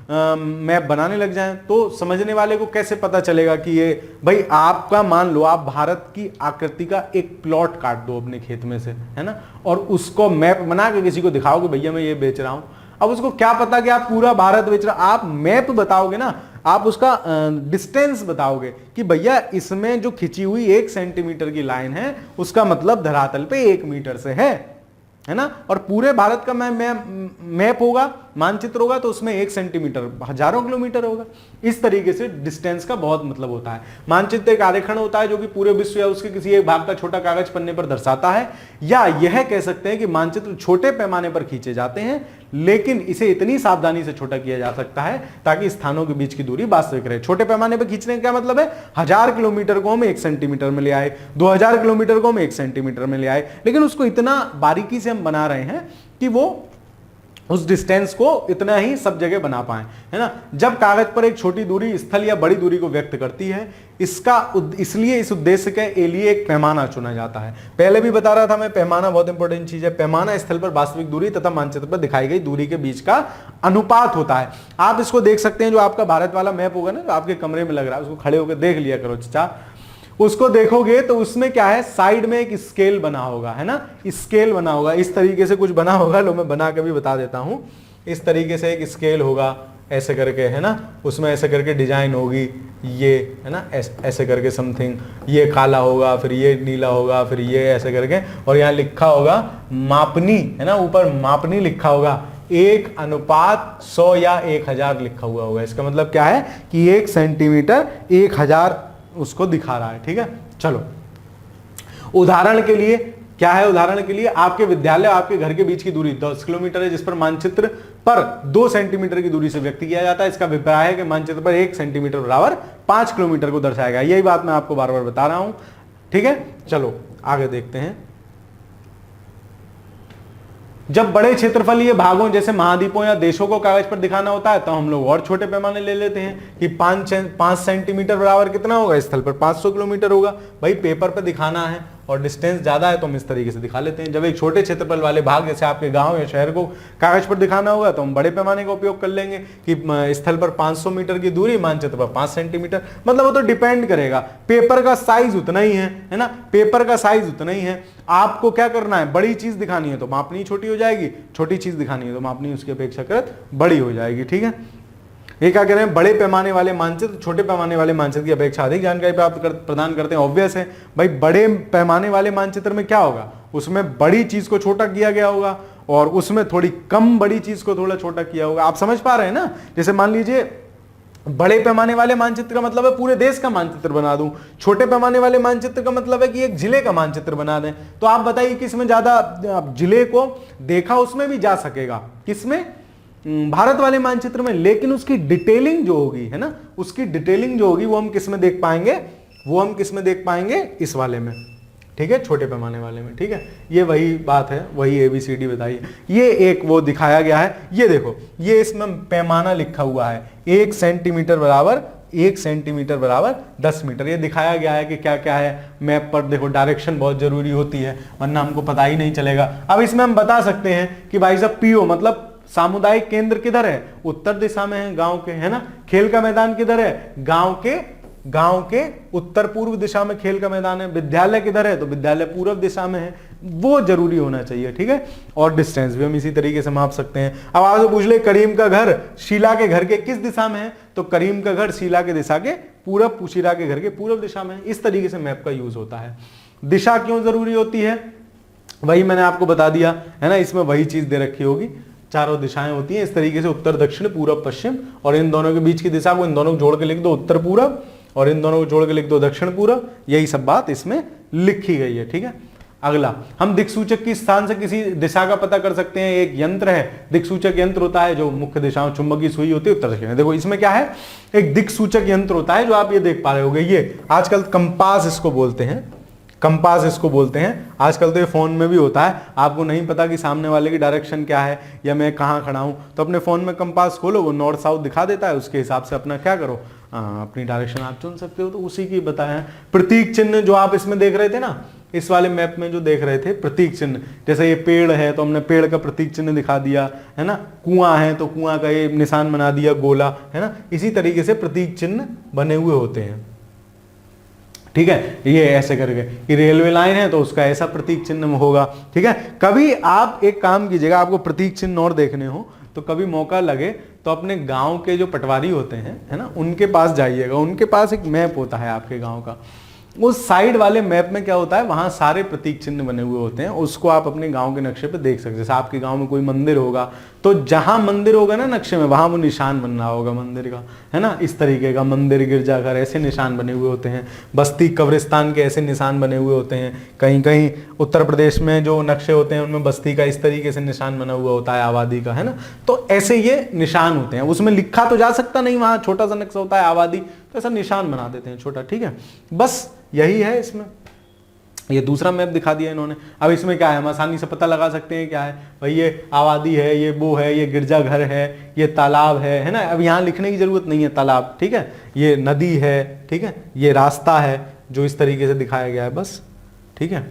मैप बनाने लग जाएं तो समझने वाले को कैसे पता चलेगा कि ये, भाई आपका मान लो आप भारत की आकृति का एक प्लॉट काट दो अपने खेत में से, है ना, और उसको मैप बना के किसी को दिखाओगे भैया मैं ये बेच रहा हूं, अब उसको क्या पता कि आप पूरा भारत बेच रहे हो। आप मैप बताओगे ना, आप उसका डिस्टेंस बताओगे कि भैया इसमें जो खिंची हुई 1 सेंटीमीटर की लाइन है उसका मतलब धरातल पे 1 मीटर से है ना। और पूरे भारत का मैप होगा, मानचित्र होगा, तो उसमें 1 सेंटीमीटर हजारों किलोमीटर होगा। इस तरीके से डिस्टेंस का बहुत मतलब होता है। मानचित्र एक आरेखन होता है जो कि पूरे विश्व या उसके किसी एक भाग का छोटा कागज पन्ने पर दर्शाता है, या यह कह सकते हैं कि मानचित्र छोटे पैमाने पर खींचे जाते हैं, लेकिन इसे इतनी सावधानी से छोटा किया जा सकता है ताकि स्थानों के बीच की दूरी वास्तविक रहे। छोटे पैमाने पर खींचने का क्या मतलब है, 1000 किलोमीटर को हम 1 सेंटीमीटर में ले आए, 2000 किलोमीटर को हम 1 सेंटीमीटर में ले आए, लेकिन उसको इतना बारीकी से हम बना रहे हैं कि वो उस डिस्टेंस को इतना ही सब जगह बना पाए, है ना। जब कागज पर एक छोटी दूरी स्थल या बड़ी दूरी को व्यक्त करती है, इसलिए इस उद्देश्य के लिए एक पैमाना चुना जाता है। पहले भी बता रहा था मैं, पैमाना बहुत इंपॉर्टेंट चीज है। पैमाना स्थल पर वास्तविक दूरी तथा मानचित्र पर दिखाई गई दूरी के बीच का अनुपात होता है। आप इसको देख सकते हैं, जो आपका भारत वाला मैप होगा ना, जो आपके कमरे में लग रहा है, उसको खड़े होकर देख लिया करो चाचा। उसको देखोगे तो उसमें क्या है, साइड में एक स्केल बना होगा, है ना, स्केल बना होगा, इस तरीके से कुछ बना होगा। लो मैं बना के भी बता देता हूं। इस तरीके से एक स्केल होगा, ऐसे करके, है ना, उसमें ऐसे करके डिजाइन होगी, ये है ना, ऐसे करके समथिंग, ये काला होगा, फिर ये नीला होगा, फिर ये ऐसे करके, और यहाँ लिखा होगा मापनी, है ना, ऊपर मापनी लिखा होगा, 1:100 या 1000 लिखा हुआ होगा। इसका मतलब क्या है कि 1 सेंटीमीटर 1000 उसको दिखा रहा है, ठीक है। चलो, उदाहरण के लिए क्या है, उदाहरण के लिए आपके विद्यालय आपके घर के बीच की दूरी 10 किलोमीटर है, जिस पर मानचित्र पर 2 सेंटीमीटर की दूरी से व्यक्त किया जाता है। इसका अभिप्राय है कि मानचित्र पर 1 सेंटीमीटर बराबर 5 किलोमीटर को दर्शाएगा। यही बात मैं आपको बार बार बता रहा हूं, ठीक है। चलो आगे देखते हैं। जब बड़े क्षेत्रफल ये भागों जैसे महाद्वीपों या देशों को कागज पर दिखाना होता है तो हम लोग और छोटे पैमाने ले लेते हैं कि 5 सेंटीमीटर बराबर कितना होगा, स्थल पर 500 किलोमीटर होगा। भाई पेपर पर दिखाना है और डिस्टेंस ज्यादा है तो हम इस तरीके से दिखा लेते हैं। जब एक छोटे क्षेत्रफल वाले भाग जैसे आपके गांव या शहर को कागज पर दिखाना होगा तो हम बड़े पैमाने का उपयोग कर लेंगे कि स्थल पर 500 मीटर की दूरी, मानचित्र पर 5 सेंटीमीटर। मतलब वो तो डिपेंड करेगा, पेपर का साइज उतना ही है ना, पेपर का साइज उतना ही है। आपको क्या करना है, बड़ी चीज दिखानी है तो मापनी छोटी हो जाएगी, छोटी चीज दिखानी है तो मापनी उसकी अपेक्षाकृत बड़ी हो जाएगी। ठीक है, ये क्या कह रहे हैं, बड़े पैमाने वाले मानचित्र छोटे पैमाने वाले मानचित्र की अपेक्षा अधिक जानकारी प्रदान करते हैं। ऑब्वियस है भाई, बड़े पैमाने वाले मानचित्र में क्या होगा, उसमें बड़ी चीज को छोटा किया गया होगा और उसमें थोड़ी कम बड़ी चीज को थोड़ा छोटा किया होगा। आप समझ पा रहे हैं ना। जैसे मान लीजिए बड़े पैमाने वाले मानचित्र का मतलब है पूरे देश का मानचित्र बना दूं, छोटे पैमाने वाले मानचित्र का मतलब है कि एक जिले का मानचित्र बना दें। तो आप बताइए किसमें ज्यादा जिले को देखा उसमें भी जा सकेगा, किसमें, भारत वाले मानचित्र में। लेकिन उसकी डिटेलिंग जो होगी है ना, उसकी डिटेलिंग जो होगी वो हम किस में देख पाएंगे, वो हम किस में देख पाएंगे, इस वाले में। ठीक है, छोटे पैमाने वाले में। ठीक है, ये वही बात है, वही ABCD बताइए। ये एक वो दिखाया गया है, ये देखो, ये इसमें पैमाना लिखा हुआ है 1 सेंटीमीटर बराबर 1 सेंटीमीटर बराबर 10 मीटर। ये दिखाया गया है कि क्या क्या है मैप पर। देखो डायरेक्शन बहुत जरूरी होती है वरना हमको पता ही नहीं चलेगा। अब इसमें हम बता सकते हैं कि भाई साहब PO मतलब सामुदायिक केंद्र किधर है, उत्तर दिशा में है, गांव के, है ना। खेल का मैदान किधर है, गांव के उत्तर पूर्व दिशा में खेल का मैदान है। विद्यालय किधर है, तो विद्यालय पूर्व दिशा में है, वो जरूरी होना चाहिए। ठीक है, और डिस्टेंस भी हम इसी तरीके से माप सकते हैं। अब आपसे पूछ ले करीम का घर शीला के घर के किस दिशा में है, तो करीम का घर शीला के दिशा के पूरब, शीला के घर के पूर्व दिशा में है। इस तरीके से मैप का यूज होता है। दिशा क्यों जरूरी होती है, वही मैंने आपको बता दिया है ना। इसमें वही चीज दे रखी होगी, चारों दिशाएं होती हैं इस तरीके से, उत्तर दक्षिण पूरब पश्चिम, और इन दोनों के बीच की दिशा को इन दोनों को जोड़ के लिख दो उत्तर पूरब, और इन दोनों को जोड़ के लिख दो दक्षिण पूरब। यही सब बात इसमें लिखी गई है। ठीक है, अगला, हम दिक्सूचक की स्थान से किसी दिशा का पता कर सकते हैं। एक यंत्र है, दिक्सूचक यंत्र होता है जो मुख्य दिशाओं, चुंबकीय सुई होती है उत्तर दक्षिण। देखो इसमें क्या है, एक दिक्सूचक यंत्र होता है जो आप ये देख पा रहे होगे, ये आजकल कंपास इसको बोलते हैं, कंपास इसको बोलते हैं। आजकल तो ये फोन में भी होता है, आपको नहीं पता कि सामने वाले की डायरेक्शन क्या है या मैं कहाँ खड़ा हूँ, तो अपने फोन में कंपास खोलो, वो नॉर्थ साउथ दिखा देता है, उसके हिसाब से अपना क्या करो, अपनी डायरेक्शन आप चुन सकते हो। तो उसी की बताया है। प्रतीक चिन्ह जो आप इसमें देख रहे थे ना, इस वाले मैप में जो देख रहे थे प्रतीक चिन्ह, जैसे ये पेड़ है तो हमने पेड़ का प्रतीक चिन्ह दिखा दिया है ना, कुआं है तो कुआं का ये निशान बना दिया गोला, है ना। इसी तरीके से प्रतीक चिन्ह बने हुए होते हैं। ठीक है, ये ऐसे करके कि रेलवे लाइन है तो उसका ऐसा प्रतीक चिन्ह होगा। ठीक है, कभी आप एक काम कीजिएगा, आपको प्रतीक चिन्ह और देखने हो तो कभी मौका लगे तो अपने गांव के जो पटवारी होते हैं है ना, उनके पास जाइएगा। उनके पास एक मैप होता है आपके गांव का, उस साइड वाले मैप में क्या होता है, वहां सारे प्रतीक चिन्ह बने हुए होते हैं, उसको आप अपने गांव के नक्शे पे देख सकते हैं। जैसे आपके गांव में कोई मंदिर होगा तो जहां मंदिर होगा ना नक्शे में, वहां वो निशान बन रहा होगा मंदिर का, है ना। इस तरीके का मंदिर, गिरजाघर, ऐसे निशान बने हुए होते हैं। बस्ती, कब्रिस्तान के ऐसे निशान बने हुए होते हैं। कहीं कहीं उत्तर प्रदेश में जो नक्शे होते हैं उनमें बस्ती का इस तरीके से निशान बना हुआ होता है, आबादी का, है ना। तो ऐसे ये निशान होते हैं, उसमें लिखा तो जा सकता नहीं, वहां छोटा सा नक्शा होता है आबादी, तो ऐसा निशान बना देते हैं छोटा। ठीक है, बस यही है इसमें। ये दूसरा मैप दिखा दिया इन्होंने। अब इसमें क्या है, हम आसानी से पता लगा सकते हैं क्या है भाई, ये आबादी है, ये वो है, ये गिरजाघर है, ये तालाब है ना। अब यहाँ लिखने की जरूरत नहीं है तालाब, ठीक है, ये नदी है, ठीक है, ये रास्ता है जो इस तरीके से दिखाया गया है, बस। ठीक है,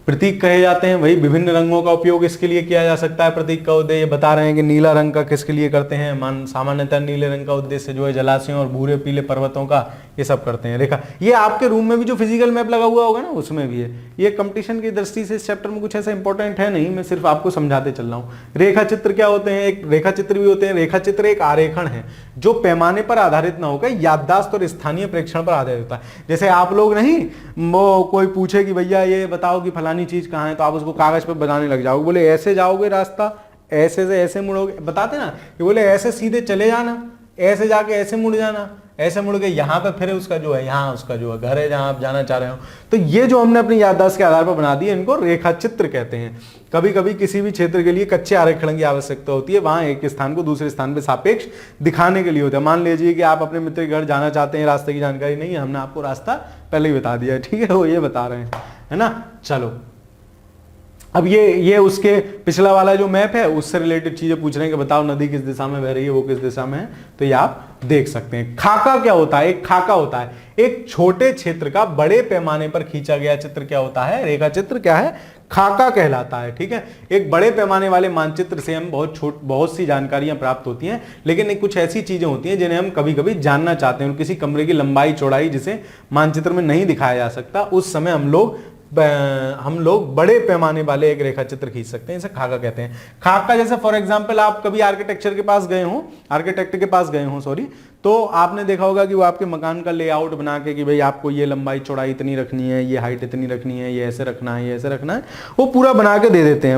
प्रतीक कहे जाते हैं, वही विभिन्न रंगों का उपयोग इसके लिए किया जा सकता है। प्रतीक का उद्देश्य बता रहे हैं कि नीला रंग का किसके लिए करते हैं, सामान्यतः नीले रंग का उद्देश्य जो है जलाशयों और भूरे पीले पर्वतों का, ये सब करते हैं। रेखा, ये आपके रूम में भी जो फिजिकल मैप लगा हुआ होगा ना उसमें भी है। ये कंपटीशन की दृष्टि से इस चैप्टर में कुछ ऐसा इंपॉर्टेंट है नहीं, मैं सिर्फ आपको समझाते चल रहा हूँ। रेखा चित्र क्या होते हैं, एक रेखा चित्र भी होते हैं। रेखा चित्र एक आरेखन है जो पैमाने पर आधारित ना होकर याददाश्त और स्थानीय प्रेक्षण पर आधारित होता है। जैसे आप लोग नहीं, वो कोई पूछे कि भैया ये बताओ कि फलानी चीज कहाँ है, तो आप उसको कागज पर बनाने लग जाओगे। बोले ऐसे जाओगे रास्ता, ऐसे से ऐसे मुड़ोगे, बताते ना कि बोले ऐसे सीधे चले जाना, ऐसे जाके ऐसे मुड़ जाना, ऐसे मुड़ के यहाँ पे फिर उसका जो है, यहाँ उसका जो है घर है जहाँ आप जाना चाह रहे हो। तो ये जो हमने अपनी याददाश्त के आधार पर बना दिए, इनको रेखा चित्र कहते हैं। कभी कभी किसी भी क्षेत्र के लिए कच्चे आरेखन की आवश्यकता होती है, वहां एक स्थान को दूसरे स्थान पे सापेक्ष दिखाने के लिए होता है। मान लीजिए कि आप अपने मित्र के घर जाना चाहते हैं, रास्ते की जानकारी नहीं है, हमने आपको रास्ता पहले ही बता दिया है, ठीक है, वो ये बता रहे हैं, है ना। चलो अब ये उसके पिछला वाला जो मैप है उससे रिलेटेड चीजें पूछ रहे हैं कि बताओ नदी किस दिशा में बह रही है, वो किस दिशा में है, तो ये आप देख सकते हैं। खाका क्या होता है? एक खाका होता है एक छोटे क्षेत्र का बड़े पैमाने पर खींचा गया चित्र क्या होता है? रेखा चित्र क्या है? खाका कहलाता है। ठीक है, एक बड़े पैमाने वाले मानचित्र से हम बहुत सी जानकारियां प्राप्त होती हैं, लेकिन कुछ ऐसी चीजें होती हैं जिन्हें हम कभी कभी जानना चाहते हैं। किसी कमरे की लंबाई चौड़ाई जिसे मानचित्र में नहीं दिखाया जा सकता, उस समय हम लोग बड़े पैमाने वाले एक रेखा चित्र खींच सकते हैं, इसे खाका कहते हैं। खाका जैसे फॉर एग्जांपल आप कभी आर्किटेक्ट के पास गए हो सॉरी, तो आपने देखा होगा कि वो आपके मकान का लेआउट बना के कि भाई आपको ये लंबाई चौड़ाई इतनी रखनी है, ये हाइट इतनी रखनी है, ये ऐसे रखना है, ये ऐसे रखना है, वो पूरा बना के दे देते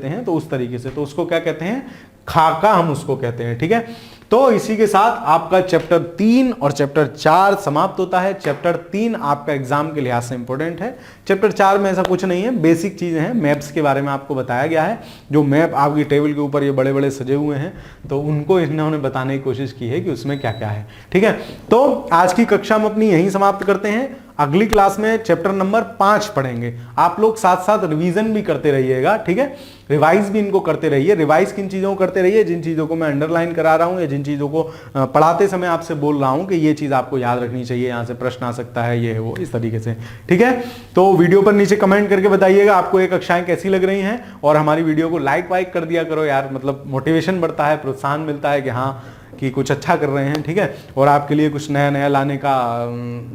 हैं, तो उस तरीके से, तो उसको क्या कहते हैं? खाका हम उसको कहते हैं। ठीक है, तो इसी के साथ आपका चैप्टर 3 और चैप्टर 4 समाप्त होता है। चैप्टर 3 आपका एग्जाम के लिहाज से इंपॉर्टेंट है। चैप्टर 4 में ऐसा कुछ नहीं है, बेसिक चीजें हैं, मैप्स के बारे में आपको बताया गया है। जो मैप आपकी टेबल के ऊपर ये बड़े बड़े सजे हुए हैं, तो उनको इन्होंने बताने की कोशिश की है कि उसमें क्या क्या है। ठीक है, तो आज की कक्षा हम अपनी यहीं समाप्त करते हैं। अगली क्लास में चैप्टर नंबर 5 पढ़ेंगे। आप लोग साथ साथ रिवीजन भी करते रहिएगा। ठीक है, रिवाइज भी इनको करते रहिए। रिवाइज किन चीजों को करते रहिए? जिन चीजों को मैं अंडरलाइन करा रहा हूं या जिन चीजों को पढ़ाते समय आपसे बोल रहा हूं कि ये चीज आपको याद रखनी चाहिए, यहां से प्रश्न आ सकता है, ये है वो, इस तरीके से। ठीक है, तो वीडियो पर नीचे कमेंट करके बताइएगा आपको ये कक्षाएं कैसी लग रही हैं, और हमारी वीडियो को लाइक वाइक कर दिया करो यार, मतलब मोटिवेशन बढ़ता है, प्रोत्साहन मिलता है कि हाँ कि कुछ अच्छा कर रहे हैं। ठीक है, और आपके लिए कुछ नया नया लाने का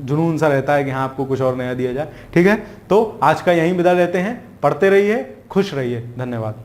जुनून सा रहता है कि हाँ आपको कुछ और नया दिया जाए। ठीक है, तो आज का यहीं विदा लेते हैं। पढ़ते रहिए, खुश रहिए, धन्यवाद।